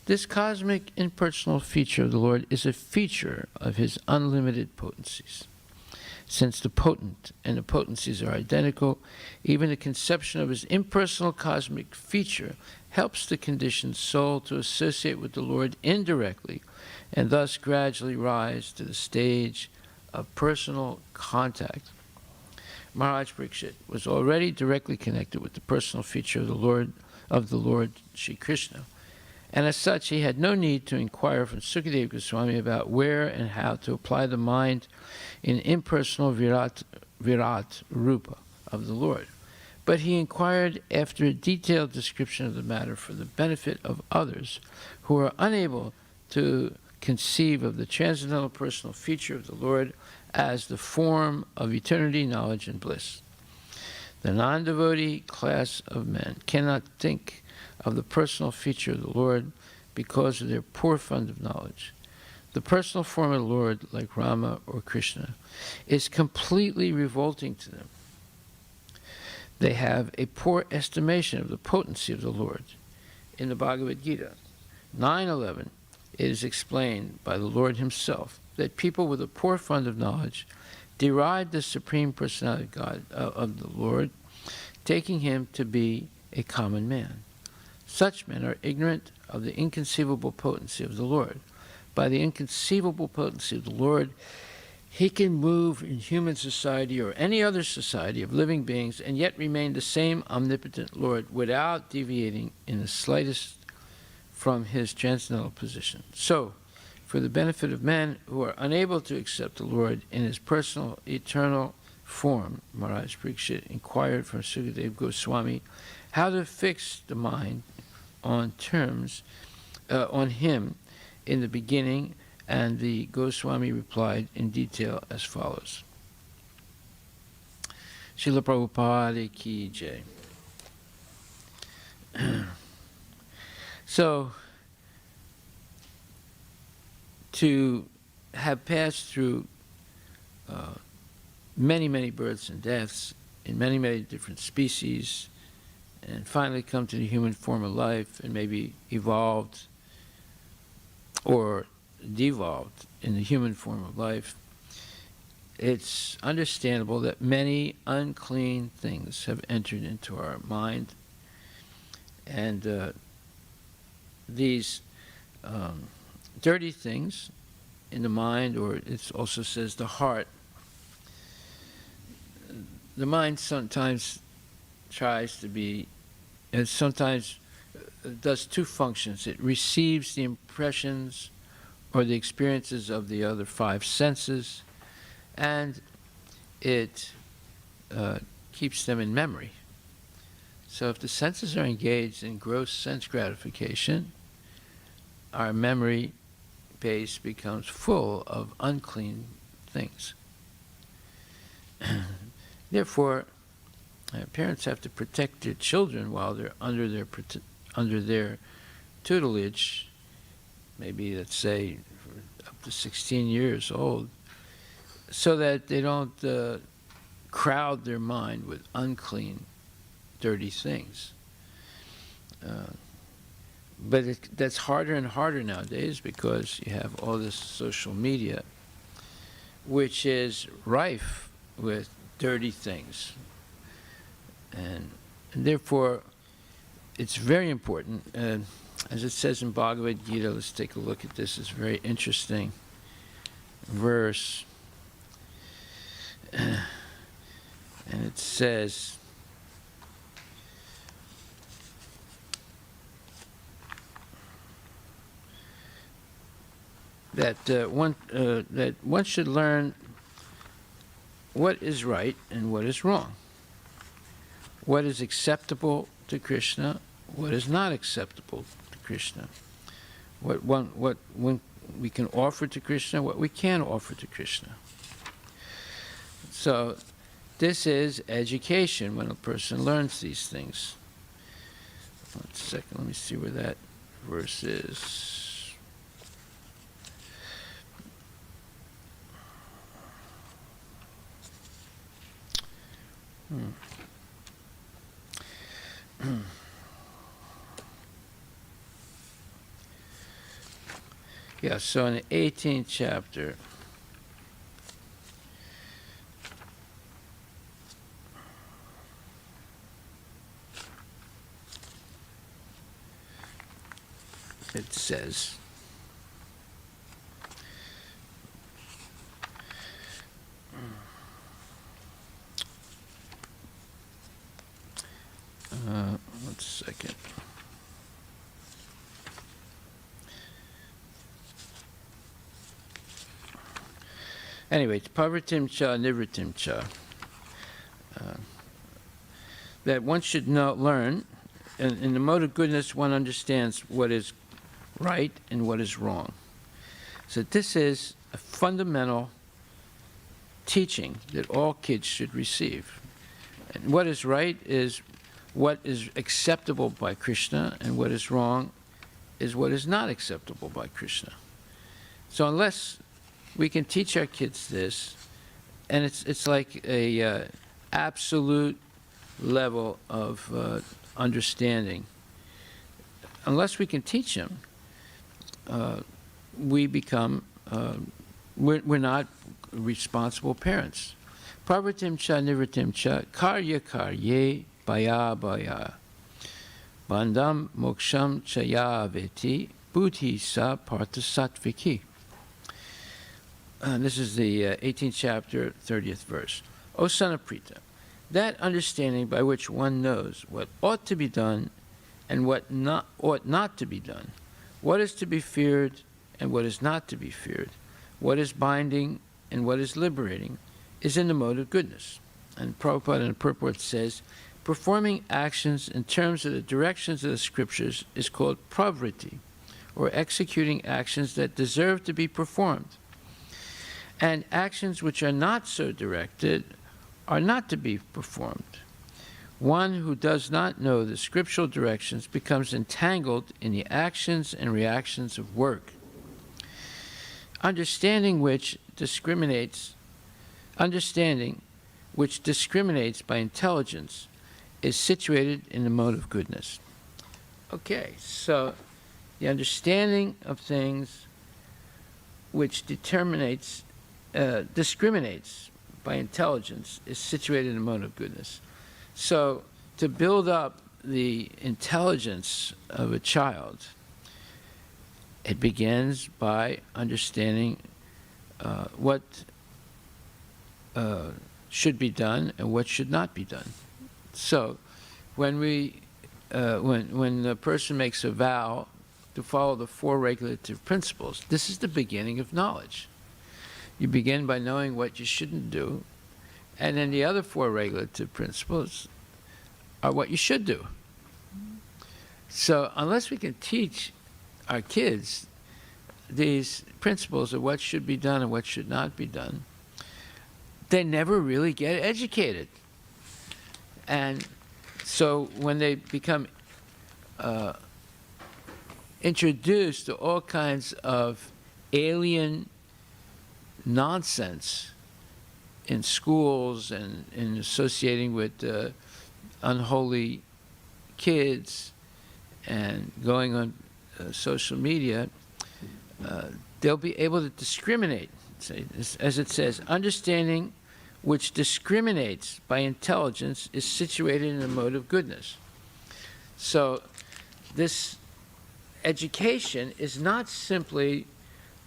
This cosmic impersonal feature of the Lord is a feature of his unlimited potencies. Since the potent and the potencies are identical, even the conception of his impersonal cosmic feature helps the conditioned soul to associate with the Lord indirectly and thus gradually rise to the stage of personal contact. Maharaj Parikshit was already directly connected with the personal feature of the Lord Sri Krishna, and as such he had no need to inquire from Sukadeva Goswami about where and how to apply the mind in impersonal Virat Rupa of the Lord. But he inquired after a detailed description of the matter for the benefit of others who are unable to conceive of the transcendental personal feature of the Lord as the form of eternity, knowledge, and bliss. The non-devotee class of men cannot think of the personal feature of the Lord because of their poor fund of knowledge. The personal form of the Lord, like Rama or Krishna, is completely revolting to them. They have a poor estimation of the potency of the Lord. In the Bhagavad Gita, 9:11, it is explained by the Lord himself that people with a poor fund of knowledge deride the Supreme Personality of God, of the Lord, taking him to be a common man. Such men are ignorant of the inconceivable potency of the Lord. By the inconceivable potency of the Lord, he can move in human society or any other society of living beings and yet remain the same omnipotent Lord without deviating in the slightest from his transcendental position. So, for the benefit of men who are unable to accept the Lord in his personal, eternal form, Maharaj Parikshit inquired from Sukadeva Goswami how to fix the mind on him in the beginning, and the Goswami replied in detail as follows. Srila Prabhupada ki jai. So, to have passed through many, many births and deaths in many, many different species, and finally come to the human form of life and maybe evolved or devolved in the human form of life, it's understandable that many unclean things have entered into our mind, and these dirty things in the mind, or it also says the heart, the mind sometimes tries to be, and sometimes does two functions. It receives the impressions or the experiences of the other five senses, and it keeps them in memory. So if the senses are engaged in gross sense gratification, our memory base becomes full of unclean things. Therefore, parents have to protect their children while they're under their tutelage, maybe let's say up to 16 years old, so that they don't crowd their mind with unclean, dirty things. But that's harder and harder nowadays because you have all this social media, which is rife with dirty things. And therefore, it's very important. As it says in Bhagavad Gita, let's take a look at this. It's a very interesting verse. And it says, that one should learn what is right and what is wrong, what is acceptable to Krishna, what is not acceptable to Krishna, what we can offer to Krishna, what we can offer to Krishna. So this is education when a person learns these things. 1 second, let me see where that verse is. Yeah, so in the 18th chapter, it says, one second. Anyway, it's pavritim cha, nivritim cha. That one should learn, in the mode of goodness, one understands what is right and what is wrong. So this is a fundamental teaching that all kids should receive. And what is right is what is acceptable by Krishna, and what is wrong is what is not acceptable by Krishna. So unless we can teach our kids this, and it's like a absolute level of understanding, unless we can teach them, we become, we're not responsible parents. Parvatim cha nivritim cha karya karye baya baya bandam moksham chaya veti buddhi sa partasatviki. This is the 18th chapter, 30th verse. O son of Prita, that understanding by which one knows what ought to be done and what ought not to be done, what is to be feared and what is not to be feared, what is binding and what is liberating, is in the mode of goodness. And Prabhupada in the purport says, performing actions in terms of the directions of the scriptures is called pravriti, or executing actions that deserve to be performed. And actions which are not so directed are not to be performed. One who does not know the scriptural directions becomes entangled in the actions and reactions of work. Understanding which discriminates by intelligence is situated in the mode of goodness. Okay, so the understanding of things which discriminates by intelligence is situated in the mode of goodness. So to build up the intelligence of a child, it begins by understanding what should be done and what should not be done. So when the person makes a vow to follow the 4 regulative principles, this is the beginning of knowledge. You begin by knowing what you shouldn't do, and then the other 4 regulative principles are what you should do. So unless we can teach our kids these principles of what should be done and what should not be done, they never really get educated. And so when they become introduced to all kinds of alien nonsense in schools and in associating with unholy kids and going on social media, they'll be able to discriminate. As it says, understanding which discriminates by intelligence is situated in the mode of goodness. So this education is not simply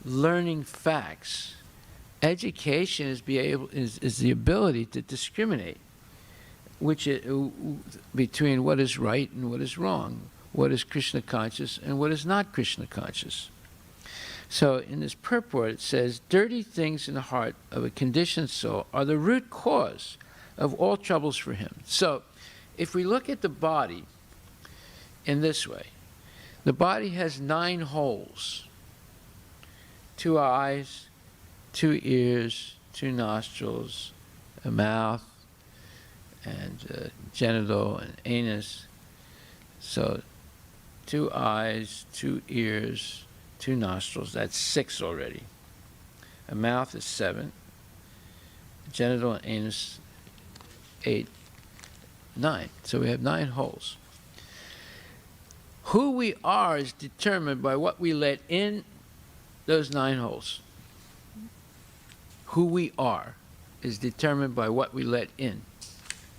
learning facts. Education is the ability to discriminate between what is right and what is wrong, what is Krishna conscious and what is not Krishna conscious. So in this purport it says, dirty things in the heart of a conditioned soul are the root cause of all troubles for him. So if we look at the body in this way, the body has 9 holes: 2 eyes, 2 ears, 2 nostrils, a mouth, and genital and anus. So 2 eyes, 2 ears, 2 nostrils, that's 6 already. A mouth is 7. Genital and anus, 8, 9. So we have 9 holes. Who we are is determined by what we let in those 9 holes. Who we are is determined by what we let in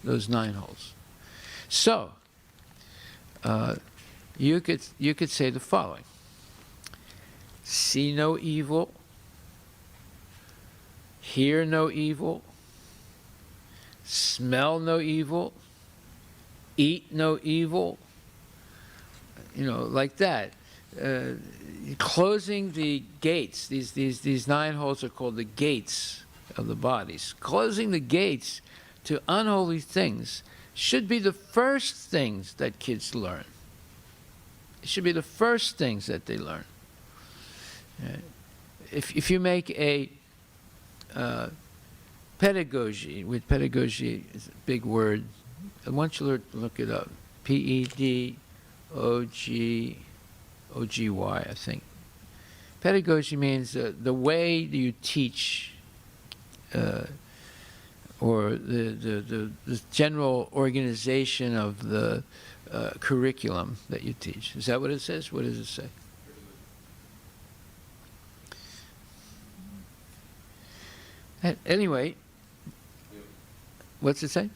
those 9 holes. So you could say the following: see no evil, hear no evil, smell no evil, eat no evil, like that. Closing the gates, these 9 holes are called the gates of the bodies. Closing the gates to unholy things should be the first things that kids learn. It should be the first things that they learn. if you make a pedagogy, with pedagogy is a big word, I want you to look it up. Pedagogy, I think. Pedagogy means the way you teach, or the general organization of the curriculum that you teach. Is that what it says? What does it say? Anyway, what's it say?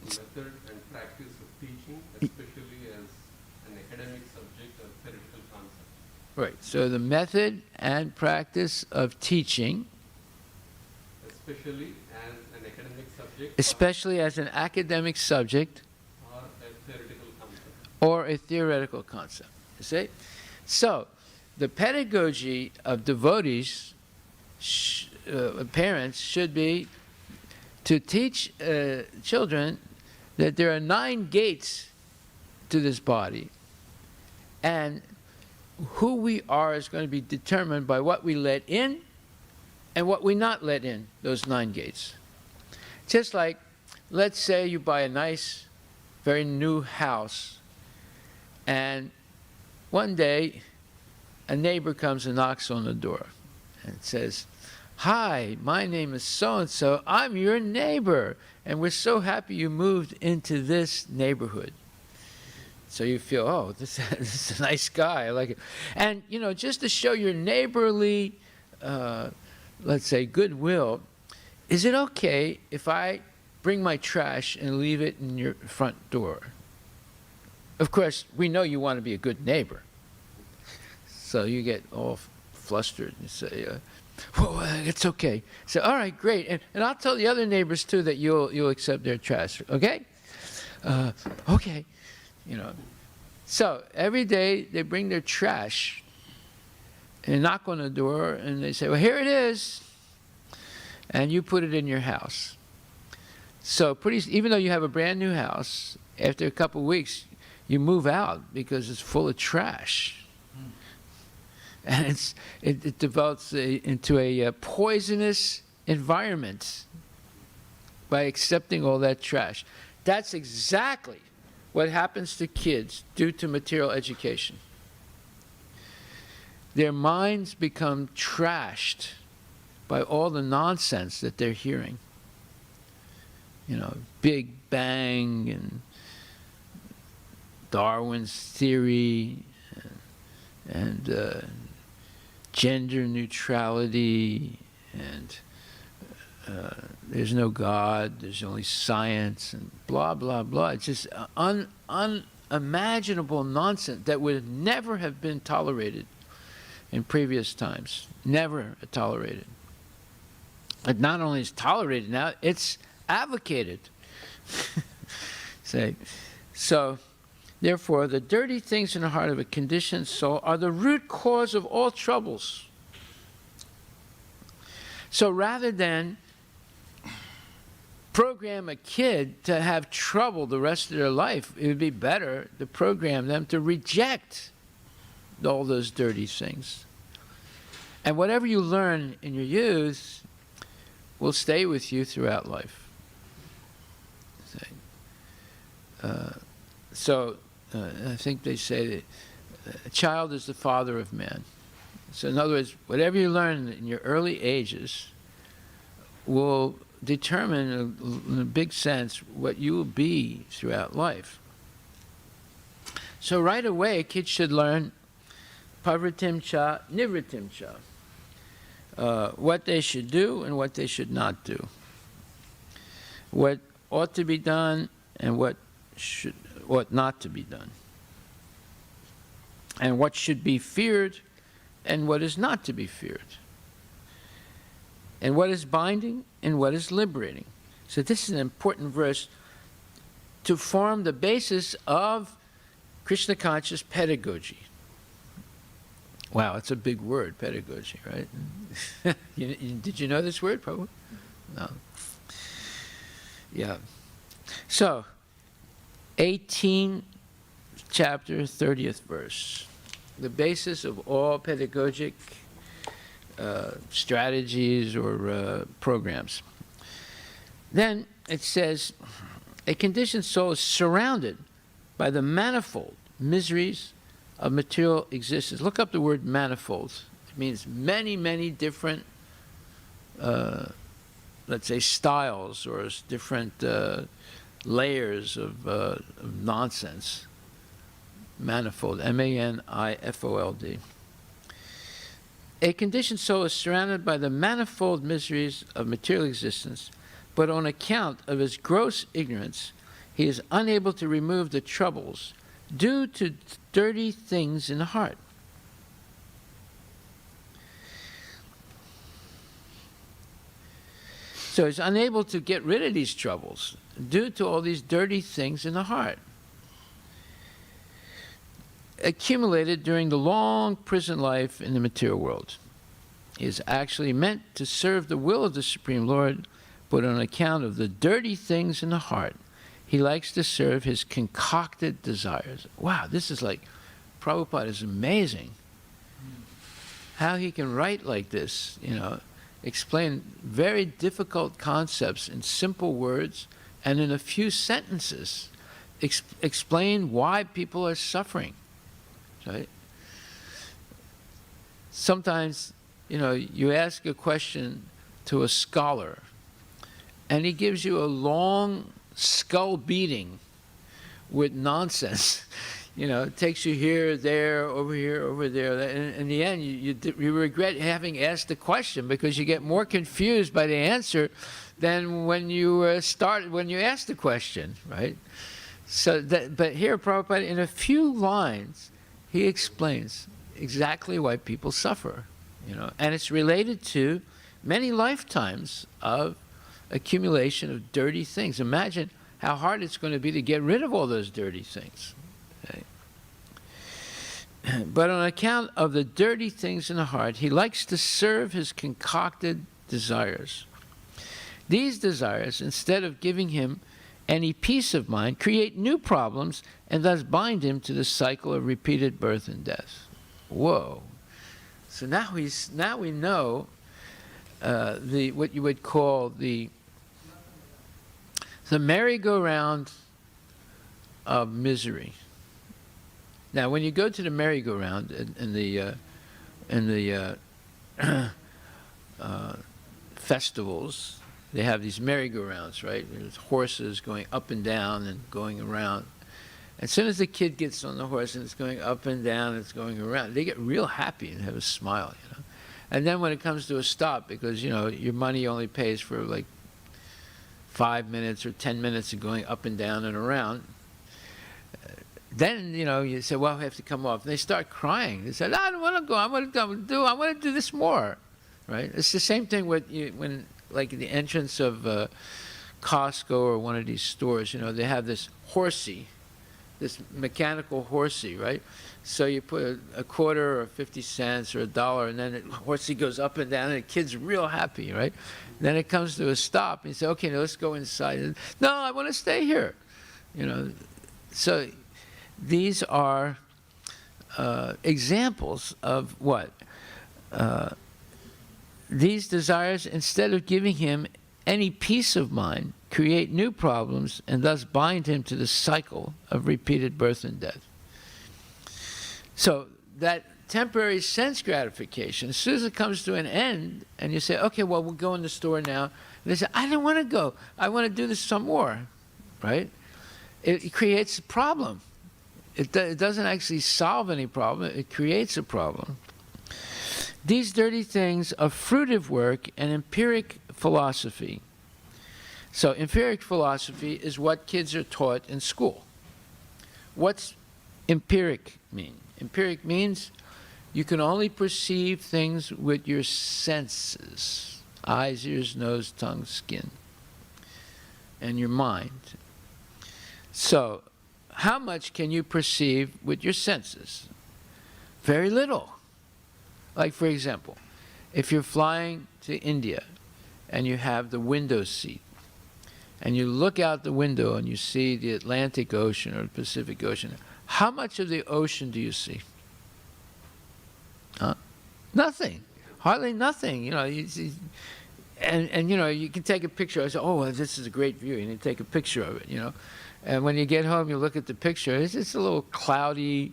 It says method and practice of teaching, especially as an academic subject or theoretical concept. Right. So the method and practice of teaching, Especially as an academic subject especially as an academic subject or a theoretical concept. or a theoretical concept. You see? So the pedagogy of devotees, parents, should be to teach children that there are 9 gates to this body, and who we are is going to be determined by what we let in and what we not let in, those 9 gates. Just like, let's say you buy a nice, very new house, and one day a neighbor comes and knocks on the door and says, "Hi, my name is so-and-so, I'm your neighbor, and we're so happy you moved into this neighborhood." So you feel, oh, this is a nice guy, I like it. And, you know, just to show your neighborly, let's say, goodwill, is it okay if I bring my trash and leave it in your front door? Of course, we know you want to be a good neighbor. So you get all flustered and say, "Well, it's okay." So, all right, great. And I'll tell the other neighbors, too, that you'll accept their trash, okay? Okay. You know. So every day they bring their trash and they knock on the door and they say, "Well, here it is." And you put it in your house. So even though you have a brand new house, after a couple of weeks, you move out because it's full of trash. And it develops into a poisonous environment by accepting all that trash. That's exactly what happens to kids due to material education. Their minds become trashed by all the nonsense that they're hearing. You know, Big Bang and Darwin's theory and gender neutrality, and there's no God, there's only science, and blah, blah, blah. It's just unimaginable nonsense that would never have been tolerated in previous times. Never tolerated. It not only is tolerated now, it's advocated. So, therefore, the dirty things in the heart of a conditioned soul are the root cause of all troubles. So rather than program a kid to have trouble the rest of their life, it would be better to program them to reject all those dirty things. And whatever you learn in your youth will stay with you throughout life. I think they say that a child is the father of man. So in other words, whatever you learn in your early ages will determine, in a big sense, what you will be throughout life. So right away, kids should learn pavritim cha, nivritim cha, what they should do and what they should not do, what ought to be done and what ought not to be done, and what should be feared and what is not to be feared, and what is binding and what is liberating. So this is an important verse to form the basis of Krishna conscious pedagogy. Wow, it's a big word, pedagogy, right? Did you know this word, Prabhu? No. Yeah. So, 18 chapter 30th verse. the basis of all pedagogic strategies or programs. Then it says, a conditioned soul is surrounded by the manifold miseries of material existence. Look up the word manifold. It means many, many different, let's say, styles or different layers of nonsense. Manifold, M-A-N-I-F-O-L-D. A conditioned soul is surrounded by the manifold miseries of material existence, but on account of his gross ignorance, he is unable to remove the troubles due to dirty things in the heart. So he's unable to get rid of these troubles due to all these dirty things in the heart, accumulated during the long prison life in the material world. He is actually meant to serve the will of the Supreme Lord, but on account of the dirty things in the heart, he likes to serve his concocted desires. Wow, this is like, Prabhupada is amazing. How he can write like this, you know, explain very difficult concepts in simple words and in a few sentences, explain why people are suffering. Right? Sometimes, you know, you ask a question to a scholar, and he gives you a long skull beating with nonsense. You know, it takes you here, there, over here, over there. And in the end, you regret having asked the question because you get more confused by the answer than when you asked the question, right? So, but here, Prabhupada, in a few lines, he explains exactly why people suffer, you know, and it's related to many lifetimes of accumulation of dirty things. Imagine how hard it's going to be to get rid of all those dirty things. Okay? But on account of the dirty things in the heart, he likes to serve his concocted desires. These desires, instead of giving him any peace of mind, create new problems and thus bind him to the cycle of repeated birth and death. Whoa. So now we know what you would call the merry-go-round of misery. Now, when you go to the merry-go-round in the festivals, they have these merry-go-rounds, right? There's horses going up and down and going around. As soon as the kid gets on the horse and it's going up and down, it's going around, they get real happy and have a smile, you know. And then when it comes to a stop, because, you know, your money only pays for like 5 minutes or 10 minutes of going up and down and around, then, you know, you say, well, I have to come off. And they start crying. They say, I don't want to go. I want to do this more, right? It's the same thing with when, like, the entrance of Costco or one of these stores, you know, they have this horsey, this mechanical horsey, right? So you put a quarter or 50 cents or a dollar, and then the horsey goes up and down, and the kid's real happy, right? Then it comes to a stop, and you say, okay, now let's go inside. And, no, I want to stay here, you know. So these are examples of what? These desires, instead of giving him any peace of mind, create new problems and thus bind him to the cycle of repeated birth and death. So that temporary sense gratification, as soon as it comes to an end, and you say, okay, well, we'll go in the store now. And they say, I don't want to go. I want to do this some more, right? It creates a problem. It doesn't actually solve any problem. It creates a problem. These dirty things are fruitive work and empiric philosophy. So empiric philosophy is what kids are taught in school. What's empiric mean? Empiric means you can only perceive things with your senses: eyes, ears, nose, tongue, skin, and your mind. So how much can you perceive with your senses? Very little. Like, for example, if you're flying to India and you have the window seat, and you look out the window and you see the Atlantic Ocean or the Pacific Ocean, how much of the ocean do you see? Nothing, hardly nothing. You know, and you know, you can take a picture. I say, oh, well, this is a great view. And you take a picture of it, you know. And when you get home, you look at the picture. It's just a little cloudy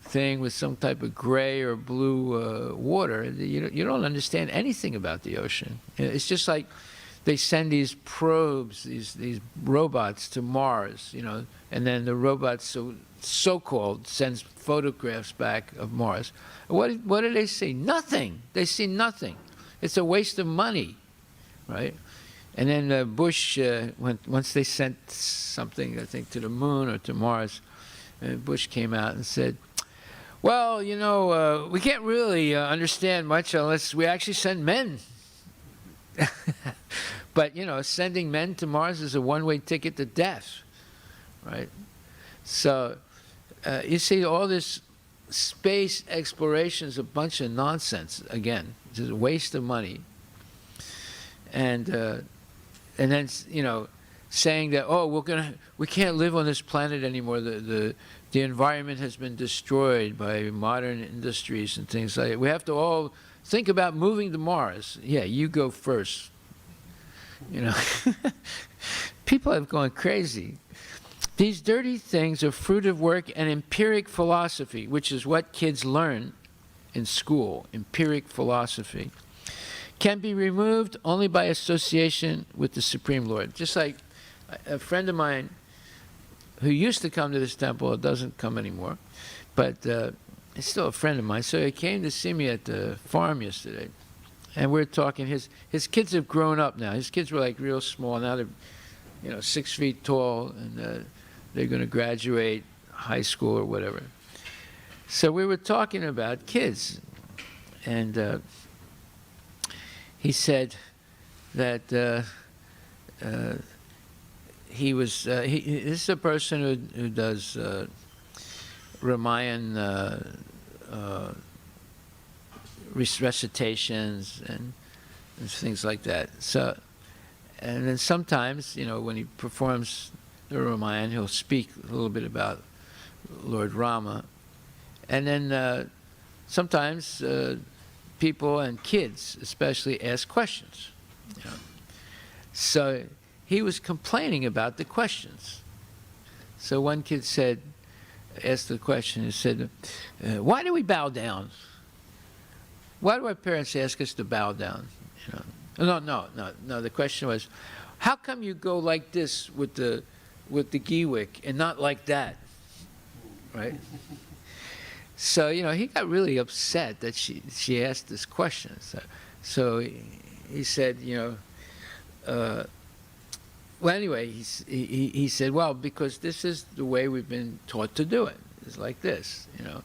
thing with some type of gray or blue water. You don't understand anything about the ocean. It's just like they send these probes, these robots to Mars, you know, and then the robots, so-called, sends photographs back of Mars. What do they see? Nothing. They see nothing. It's a waste of money, right? And then Bush, once they sent something, I think, to the moon or to Mars, Bush came out and said, well, you know, we can't really understand much unless we actually send men. But, you know, sending men to Mars is a one-way ticket to death, right? So you see, all this space exploration is a bunch of nonsense, again. It's a waste of money. And then, you know, saying that, oh, we can't live on this planet anymore. The environment has been destroyed by modern industries and things like that. We have to all think about moving to Mars. Yeah, you go first. You know, people have gone crazy. These dirty things are fruit of work and empiric philosophy, which is what kids learn in school, empiric philosophy, can be removed only by association with the Supreme Lord. Just like a friend of mine who used to come to this temple, doesn't come anymore, but he's still a friend of mine. So he came to see me at the farm yesterday, and we're talking. His kids have grown up now. His kids were like real small. Now they're, you know, 6 feet tall, and they're going to graduate high school or whatever. So we were talking about kids, and he said that this is a person who does Ramayan recitations and things like that. So, and then sometimes, you know, when he performs the Ramayan, he'll speak a little bit about Lord Rama. And then sometimes people and kids especially ask questions. You know. So he was complaining about the questions. So one kid asked the question, he said, why do we bow down? Why do our parents ask us to bow down? You know? No. The question was, how come you go like this with the giwik and not like that, right? So, you know, he got really upset that she asked this question. So he said, you know, well, anyway, he said, well, because this is the way we've been taught to do it. It's like this, you know.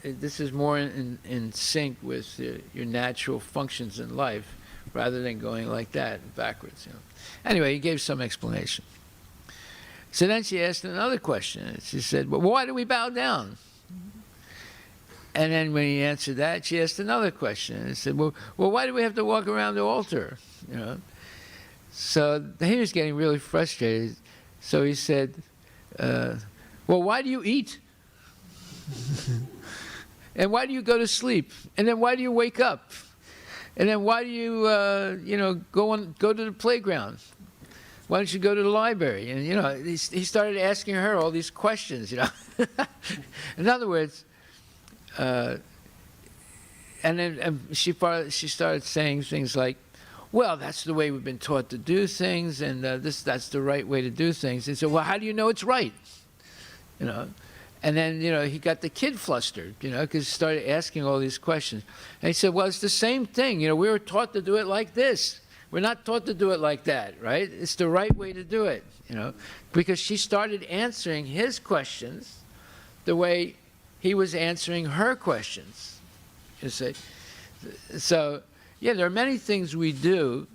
This is more in sync with your natural functions in life rather than going like that, backwards, you know. Anyway, he gave some explanation. So then she asked another question. She said, well, why do we bow down? And then when he answered that, she asked another question and said, well, why do we have to walk around the altar? You know. So he was getting really frustrated. So he said, well, why do you eat? And why do you go to sleep? And then why do you wake up? And then why do you, you know, go to the playground? Why don't you go to the library? And, you know, he started asking her all these questions, you know. In other words, and then she started saying things like, well, that's the way we've been taught to do things, and that's the right way to do things. And so, well, how do you know it's right? You know. And then, you know, he got the kid flustered, you know, because he started asking all these questions. And he said, well, it's the same thing. You know, we were taught to do it like this. We're not taught to do it like that, right? It's the right way to do it, you know, because she started answering his questions the way he was answering her questions, you see. So, yeah, there are many things we do.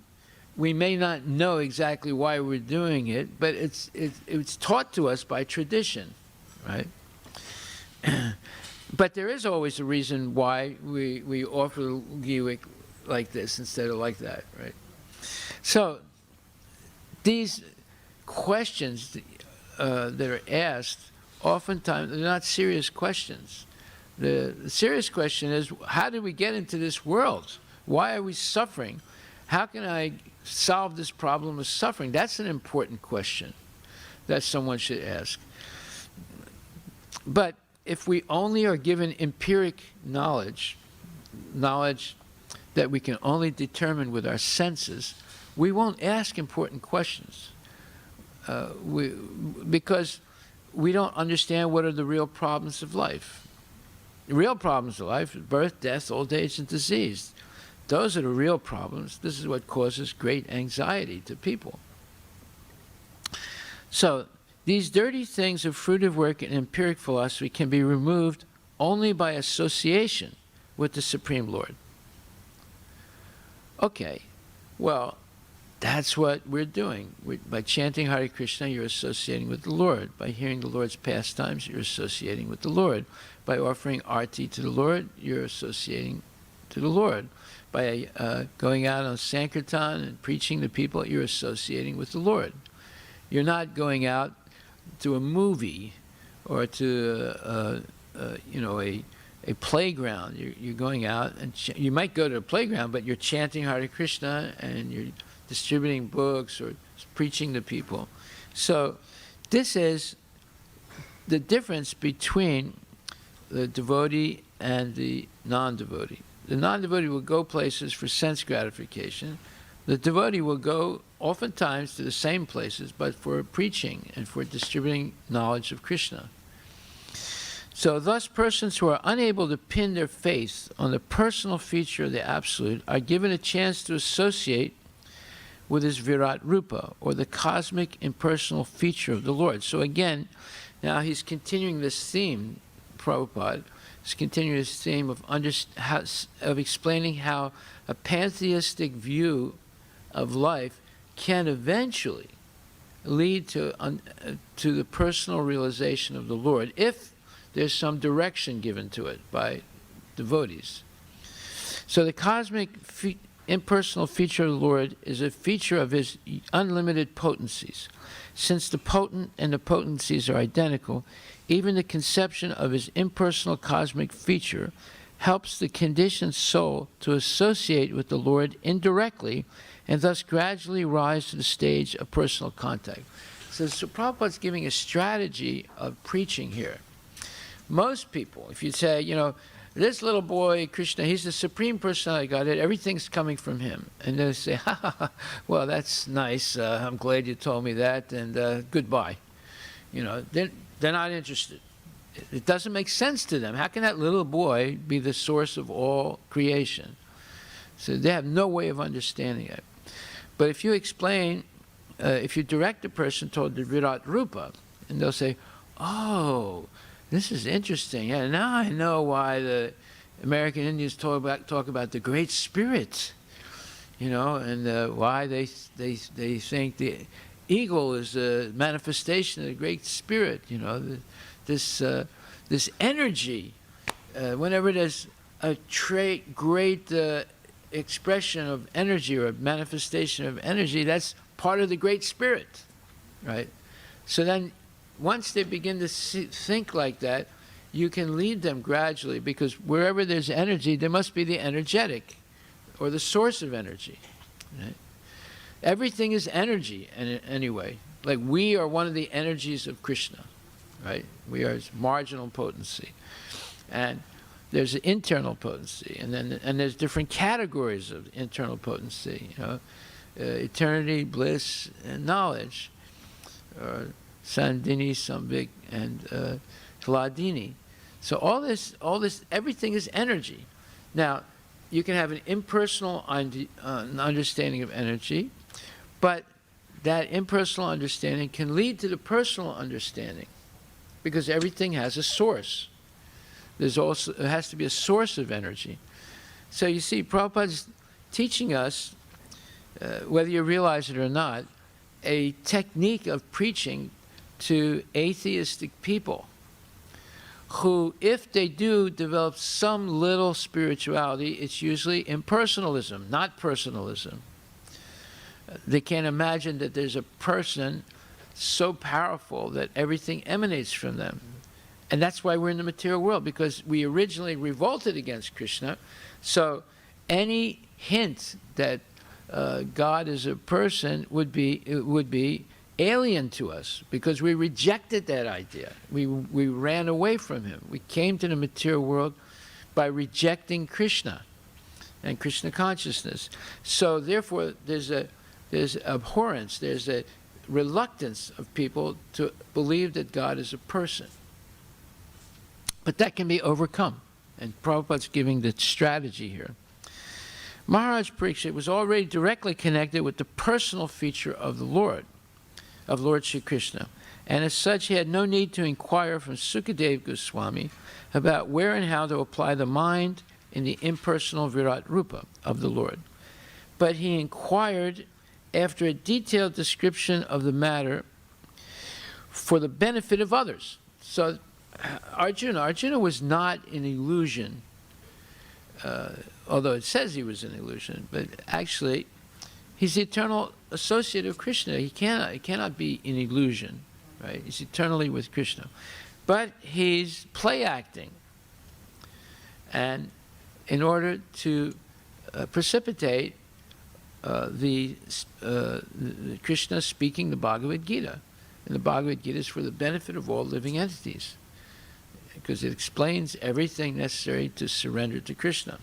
We may not know exactly why we're doing it, but it's taught to us by tradition, right? But there is always a reason why we offer giwik like this instead of like that, right? So these questions that are asked, oftentimes they're not serious questions. The serious question is, how did we get into this world? Why are we suffering? How can I solve this problem of suffering? That's an important question that someone should ask. But if we only are given empiric knowledge that we can only determine with our senses, we won't ask important questions because we don't understand what are the real problems of life. The real problems of life are birth, death, old age, and disease. Those are the real problems. This is what causes great anxiety to people. So these dirty things of fruitive work and empiric philosophy can be removed only by association with the Supreme Lord. Okay, well, that's what we're doing. By chanting Hare Krishna, you're associating with the Lord. By hearing the Lord's pastimes, you're associating with the Lord. By offering Aarti to the Lord, you're associating to the Lord. By going out on Sankirtan and preaching to people, you're associating with the Lord. You're not going out to a movie or to a playground. You're going out, and you might go to a playground, but you're chanting Hare Krishna and you're distributing books or preaching to people. So this is the difference between the devotee and the non-devotee. The non-devotee will go places for sense gratification. The devotee will go oftentimes to the same places, but for preaching and for distributing knowledge of Krishna. So thus persons who are unable to pin their faith on the personal feature of the Absolute are given a chance to associate with his Virat Rupa, or the cosmic impersonal feature of the Lord. So again, now he's continuing this theme, Prabhupada, he's continuing this theme of explaining how a pantheistic view of life can eventually lead to the personal realization of the Lord, if there's some direction given to it by devotees. So the cosmic impersonal feature of the Lord is a feature of his unlimited potencies. Since the potent and the potencies are identical, even the conception of his impersonal cosmic feature helps the conditioned soul to associate with the Lord indirectly and thus gradually rise to the stage of personal contact. So Prabhupada's giving a strategy of preaching here. Most people, if you say, this little boy, Krishna, he's the Supreme Personality of Godhead, everything's coming from him. And they say, well, that's nice, I'm glad you told me that, and goodbye. They're not interested. It doesn't make sense to them. How can that little boy be the source of all creation? So they have no way of understanding it. But if you explain, if you direct a person toward the Virat Rupa, and they'll say, oh, this is interesting. Yeah, now I know why the American Indians talk about the Great Spirit, and why they think the eagle is a manifestation of the Great Spirit. This energy. Whenever there's a great expression of energy or a manifestation of energy, that's part of the Great Spirit, right? So then, once they begin to think like that, you can lead them gradually, because wherever there's energy, there must be the energetic, or the source of energy. Right? Everything is energy anyway. Like, we are one of the energies of Krishna, right? We are his marginal potency. And there's an internal potency, and there's different categories of internal potency, eternity, bliss, and knowledge. Sandini, Sambhik, and Hladini. So all this, everything is energy. Now, you can have an impersonal understanding of energy, but that impersonal understanding can lead to the personal understanding, because everything has a source. There has to be a source of energy. So you see, Prabhupada's teaching us, whether you realize it or not, a technique of preaching to atheistic people who, if they do develop some little spirituality, it's usually impersonalism, not personalism. They can't imagine that there's a person so powerful that everything emanates from them. And that's why we're in the material world, because we originally revolted against Krishna. So any hint that God is a person would be alien to us, because we rejected that idea. We ran away from him. We came to the material world by rejecting Krishna and Krishna consciousness. So therefore, there's abhorrence, there's a reluctance of people to believe that God is a person. But that can be overcome, and Prabhupada's giving the strategy here. Maharaj Parikshit was already directly connected with the personal feature of the Lord, of Lord Shri Krishna, and as such he had no need to inquire from Sukadeva Goswami about where and how to apply the mind in the impersonal Virat Rupa of the Lord. But he inquired after a detailed description of the matter for the benefit of others. So Arjuna was not an illusion, although it says he was an illusion, but actually he's the eternal associate of Krishna. He cannot be an illusion, right? He's eternally with Krishna. But he's play acting, and in order to precipitate the Krishna speaking the Bhagavad Gita. And the Bhagavad Gita is for the benefit of all living entities, because it explains everything necessary to surrender to Krishna.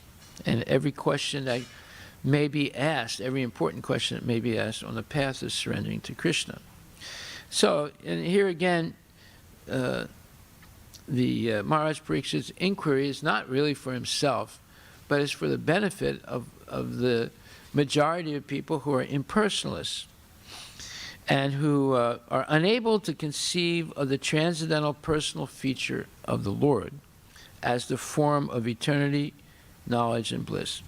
And every question that may be asked, every important question that may be asked on the path of surrendering to Krishna. So, and here again, the Maharaj Parikshit's inquiry is not really for himself, but it's for the benefit of the majority of people who are impersonalists and who are unable to conceive of the transcendental personal feature of the Lord as the form of eternity, knowledge, and bliss.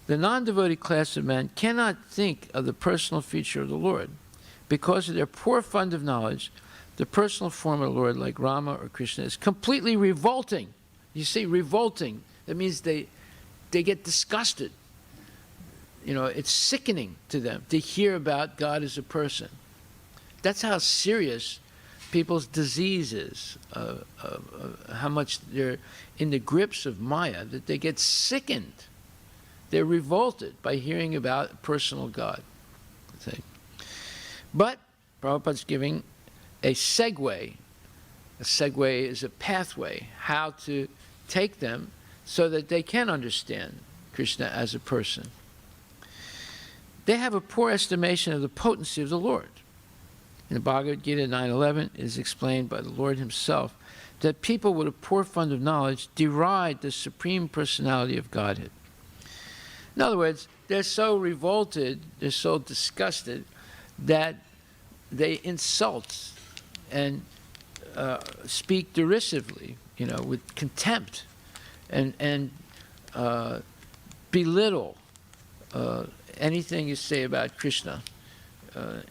The non-devotee class of men cannot think of the personal feature of the Lord. Because of their poor fund of knowledge, the personal form of the Lord, like Rama or Krishna, is completely revolting. You see, revolting, that means they get disgusted. You know, it's sickening to them to hear about God as a person. That's how serious people's disease is, how much they're in the grips of Maya, that they get sickened. They're revolted by hearing about a personal God. See? But Prabhupada's giving a segue. A segue is a pathway, how to take them so that they can understand Krishna as a person. They have a poor estimation of the potency of the Lord. In the Bhagavad Gita 9:11, it is explained by the Lord himself that people with a poor fund of knowledge deride the Supreme Personality of Godhead. In other words, they're so revolted, they're so disgusted, that they insult and speak derisively, you know, with contempt, and belittle anything you say about Krishna,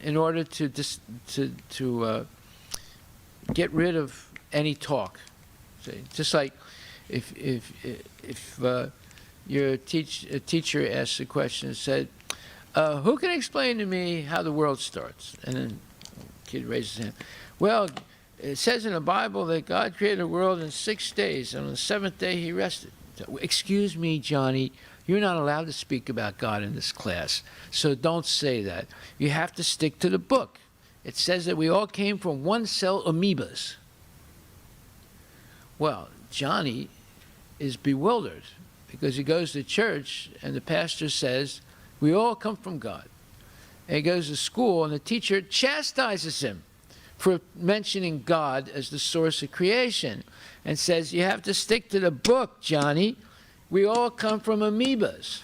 in order to get rid of any talk. See? Just like if your teacher asks a question and said, who can explain to me how the world starts? And then the kid raises his hand. Well, it says in the Bible that God created the world in 6 days, and on the 7th day he rested. So, excuse me, Johnny, you're not allowed to speak about God in this class, so don't say that. You have to stick to the book. It says that we all came from one-cell amoebas. Well, Johnny is bewildered because he goes to church and the pastor says, we all come from God. And he goes to school and the teacher chastises him for mentioning God as the source of creation and says, you have to stick to the book, Johnny. We all come from amoebas.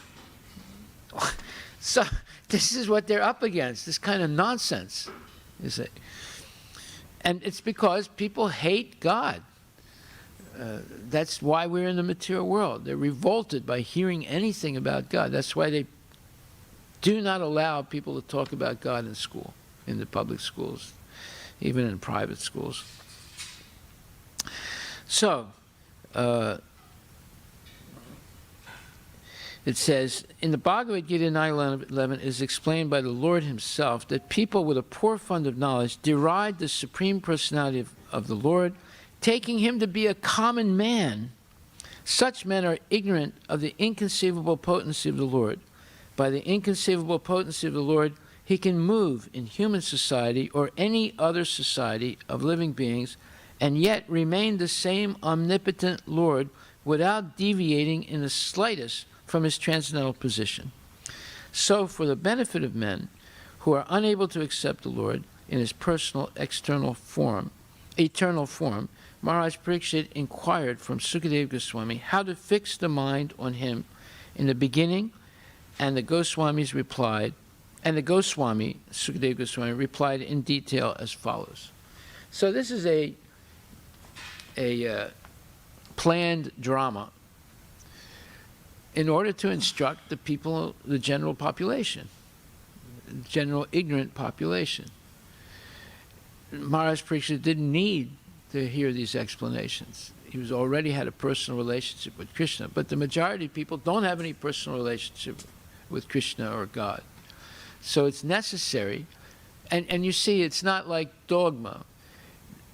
So this is what they're up against, this kind of nonsense, you see. And it's because people hate God. That's why we're in the material world. They're revolted by hearing anything about God. That's why they do not allow people to talk about God in school, in the public schools, even in private schools. So, it says, in the Bhagavad Gita 9:11, it is explained by the Lord himself that people with a poor fund of knowledge deride the Supreme Personality of the Lord taking him to be a common man. Such men are ignorant of the inconceivable potency of the Lord. By the inconceivable potency of the Lord, he can move in human society or any other society of living beings and yet remain the same omnipotent Lord without deviating in the slightest from his transcendental position. So, for the benefit of men who are unable to accept the Lord in his personal eternal form, Maharaj Pariksit inquired from Sukadeva Goswami how to fix the mind on him in the beginning, and the Goswamis replied, and the Goswami, Sukadeva Goswami, replied in detail as follows. So this is a planned drama in order to instruct the people, the general population, general ignorant population. Maharaj Pariksit didn't need to hear these explanations. He was already had a personal relationship with Krishna, but the majority of people don't have any personal relationship with Krishna or God. So it's necessary, and you see, it's not like dogma.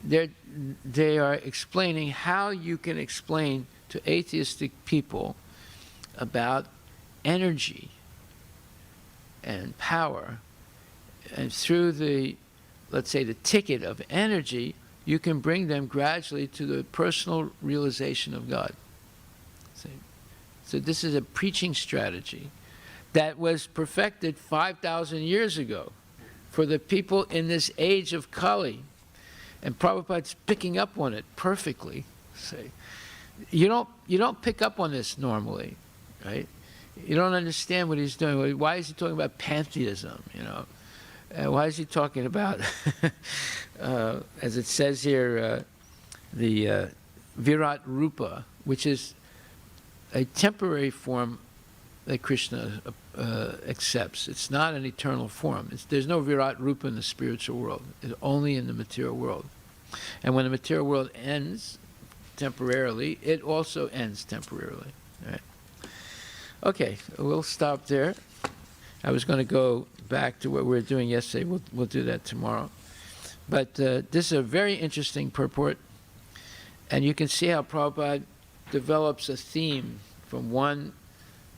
They are explaining how you can explain to atheistic people about energy and power, and through the, let's say, the ticket of energy, you can bring them gradually to the personal realization of God. See? So this is a preaching strategy that was perfected 5,000 years ago for the people in this age of Kali. And Prabhupada's picking up on it perfectly. See? You don't pick up on this normally, right? You don't understand what he's doing. Why is he talking about pantheism, you know? Why is he talking about, as it says here, the Virat Rupa, which is a temporary form that Krishna accepts. It's not an eternal form. There's no Virat Rupa in the spiritual world. It's only in the material world. And when the material world ends temporarily, it also ends temporarily. Right? Okay, we'll stop there. I was going to go back to what we were doing yesterday. We'll do that tomorrow. But this is a very interesting purport. And you can see how Prabhupada develops a theme from one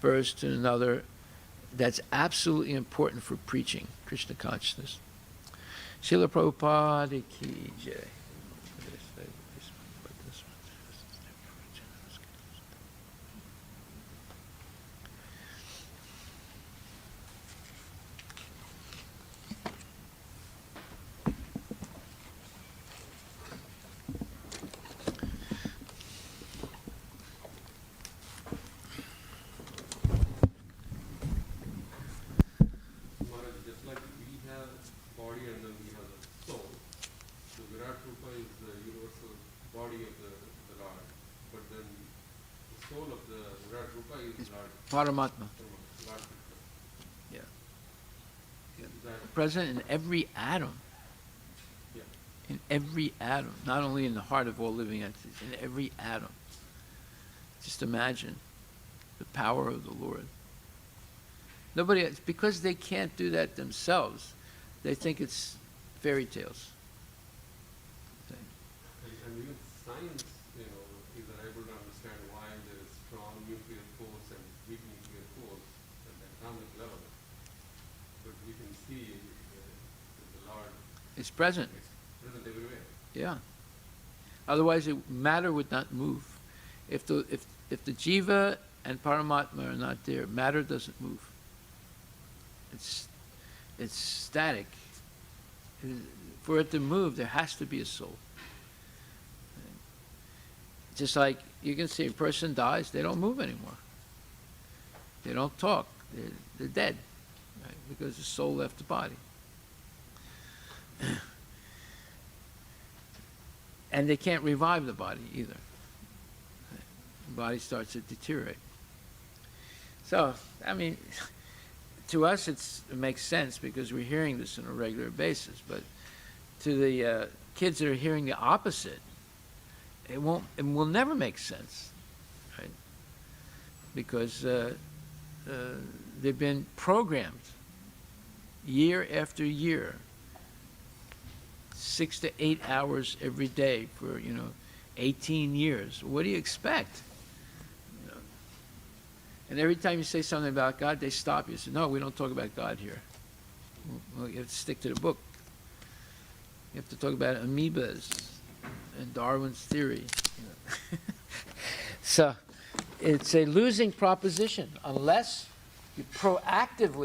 verse to another that's absolutely important for preaching Krishna consciousness. Srila Prabhupada ki jai. Maharaj, just like we have body and then we have the soul, the Virat Rupa is the universal body of the Lord, but then the soul of the Virat Rupa is Lord Paramatma. Lord Krishna. Yeah. Is that Present in every atom. yeah. In every atom. Not only in the heart of all living entities, in every atom. Just imagine the power of the Lord. Nobody else, because they can't do that themselves, they think it's fairy tales. And even science, is able to understand why there is strong nuclear force and weak nuclear force at the atomic level. But we can see the Lord It's present. is present everywhere. Yeah. Otherwise, matter would not move. If the jiva and Paramatma are not there, matter doesn't move. It's static. For it to move, there has to be a soul. Just like you can see a person dies, they don't move anymore. They don't talk. They're dead, right? Because the soul left the body. And they can't revive the body either. The body starts to deteriorate. So, I mean, to us it makes sense because we're hearing this on a regular basis, but to the kids that are hearing the opposite, it will never make sense, right? Because they've been programmed year after year, 6 to 8 hours every day for, 18 years. What do you expect? You know? And every time you say something about God, they stop you. Say, no, we don't talk about God here. Well, you have to stick to the book. You have to talk about amoebas and Darwin's theory. You know? So it's a losing proposition unless you proactively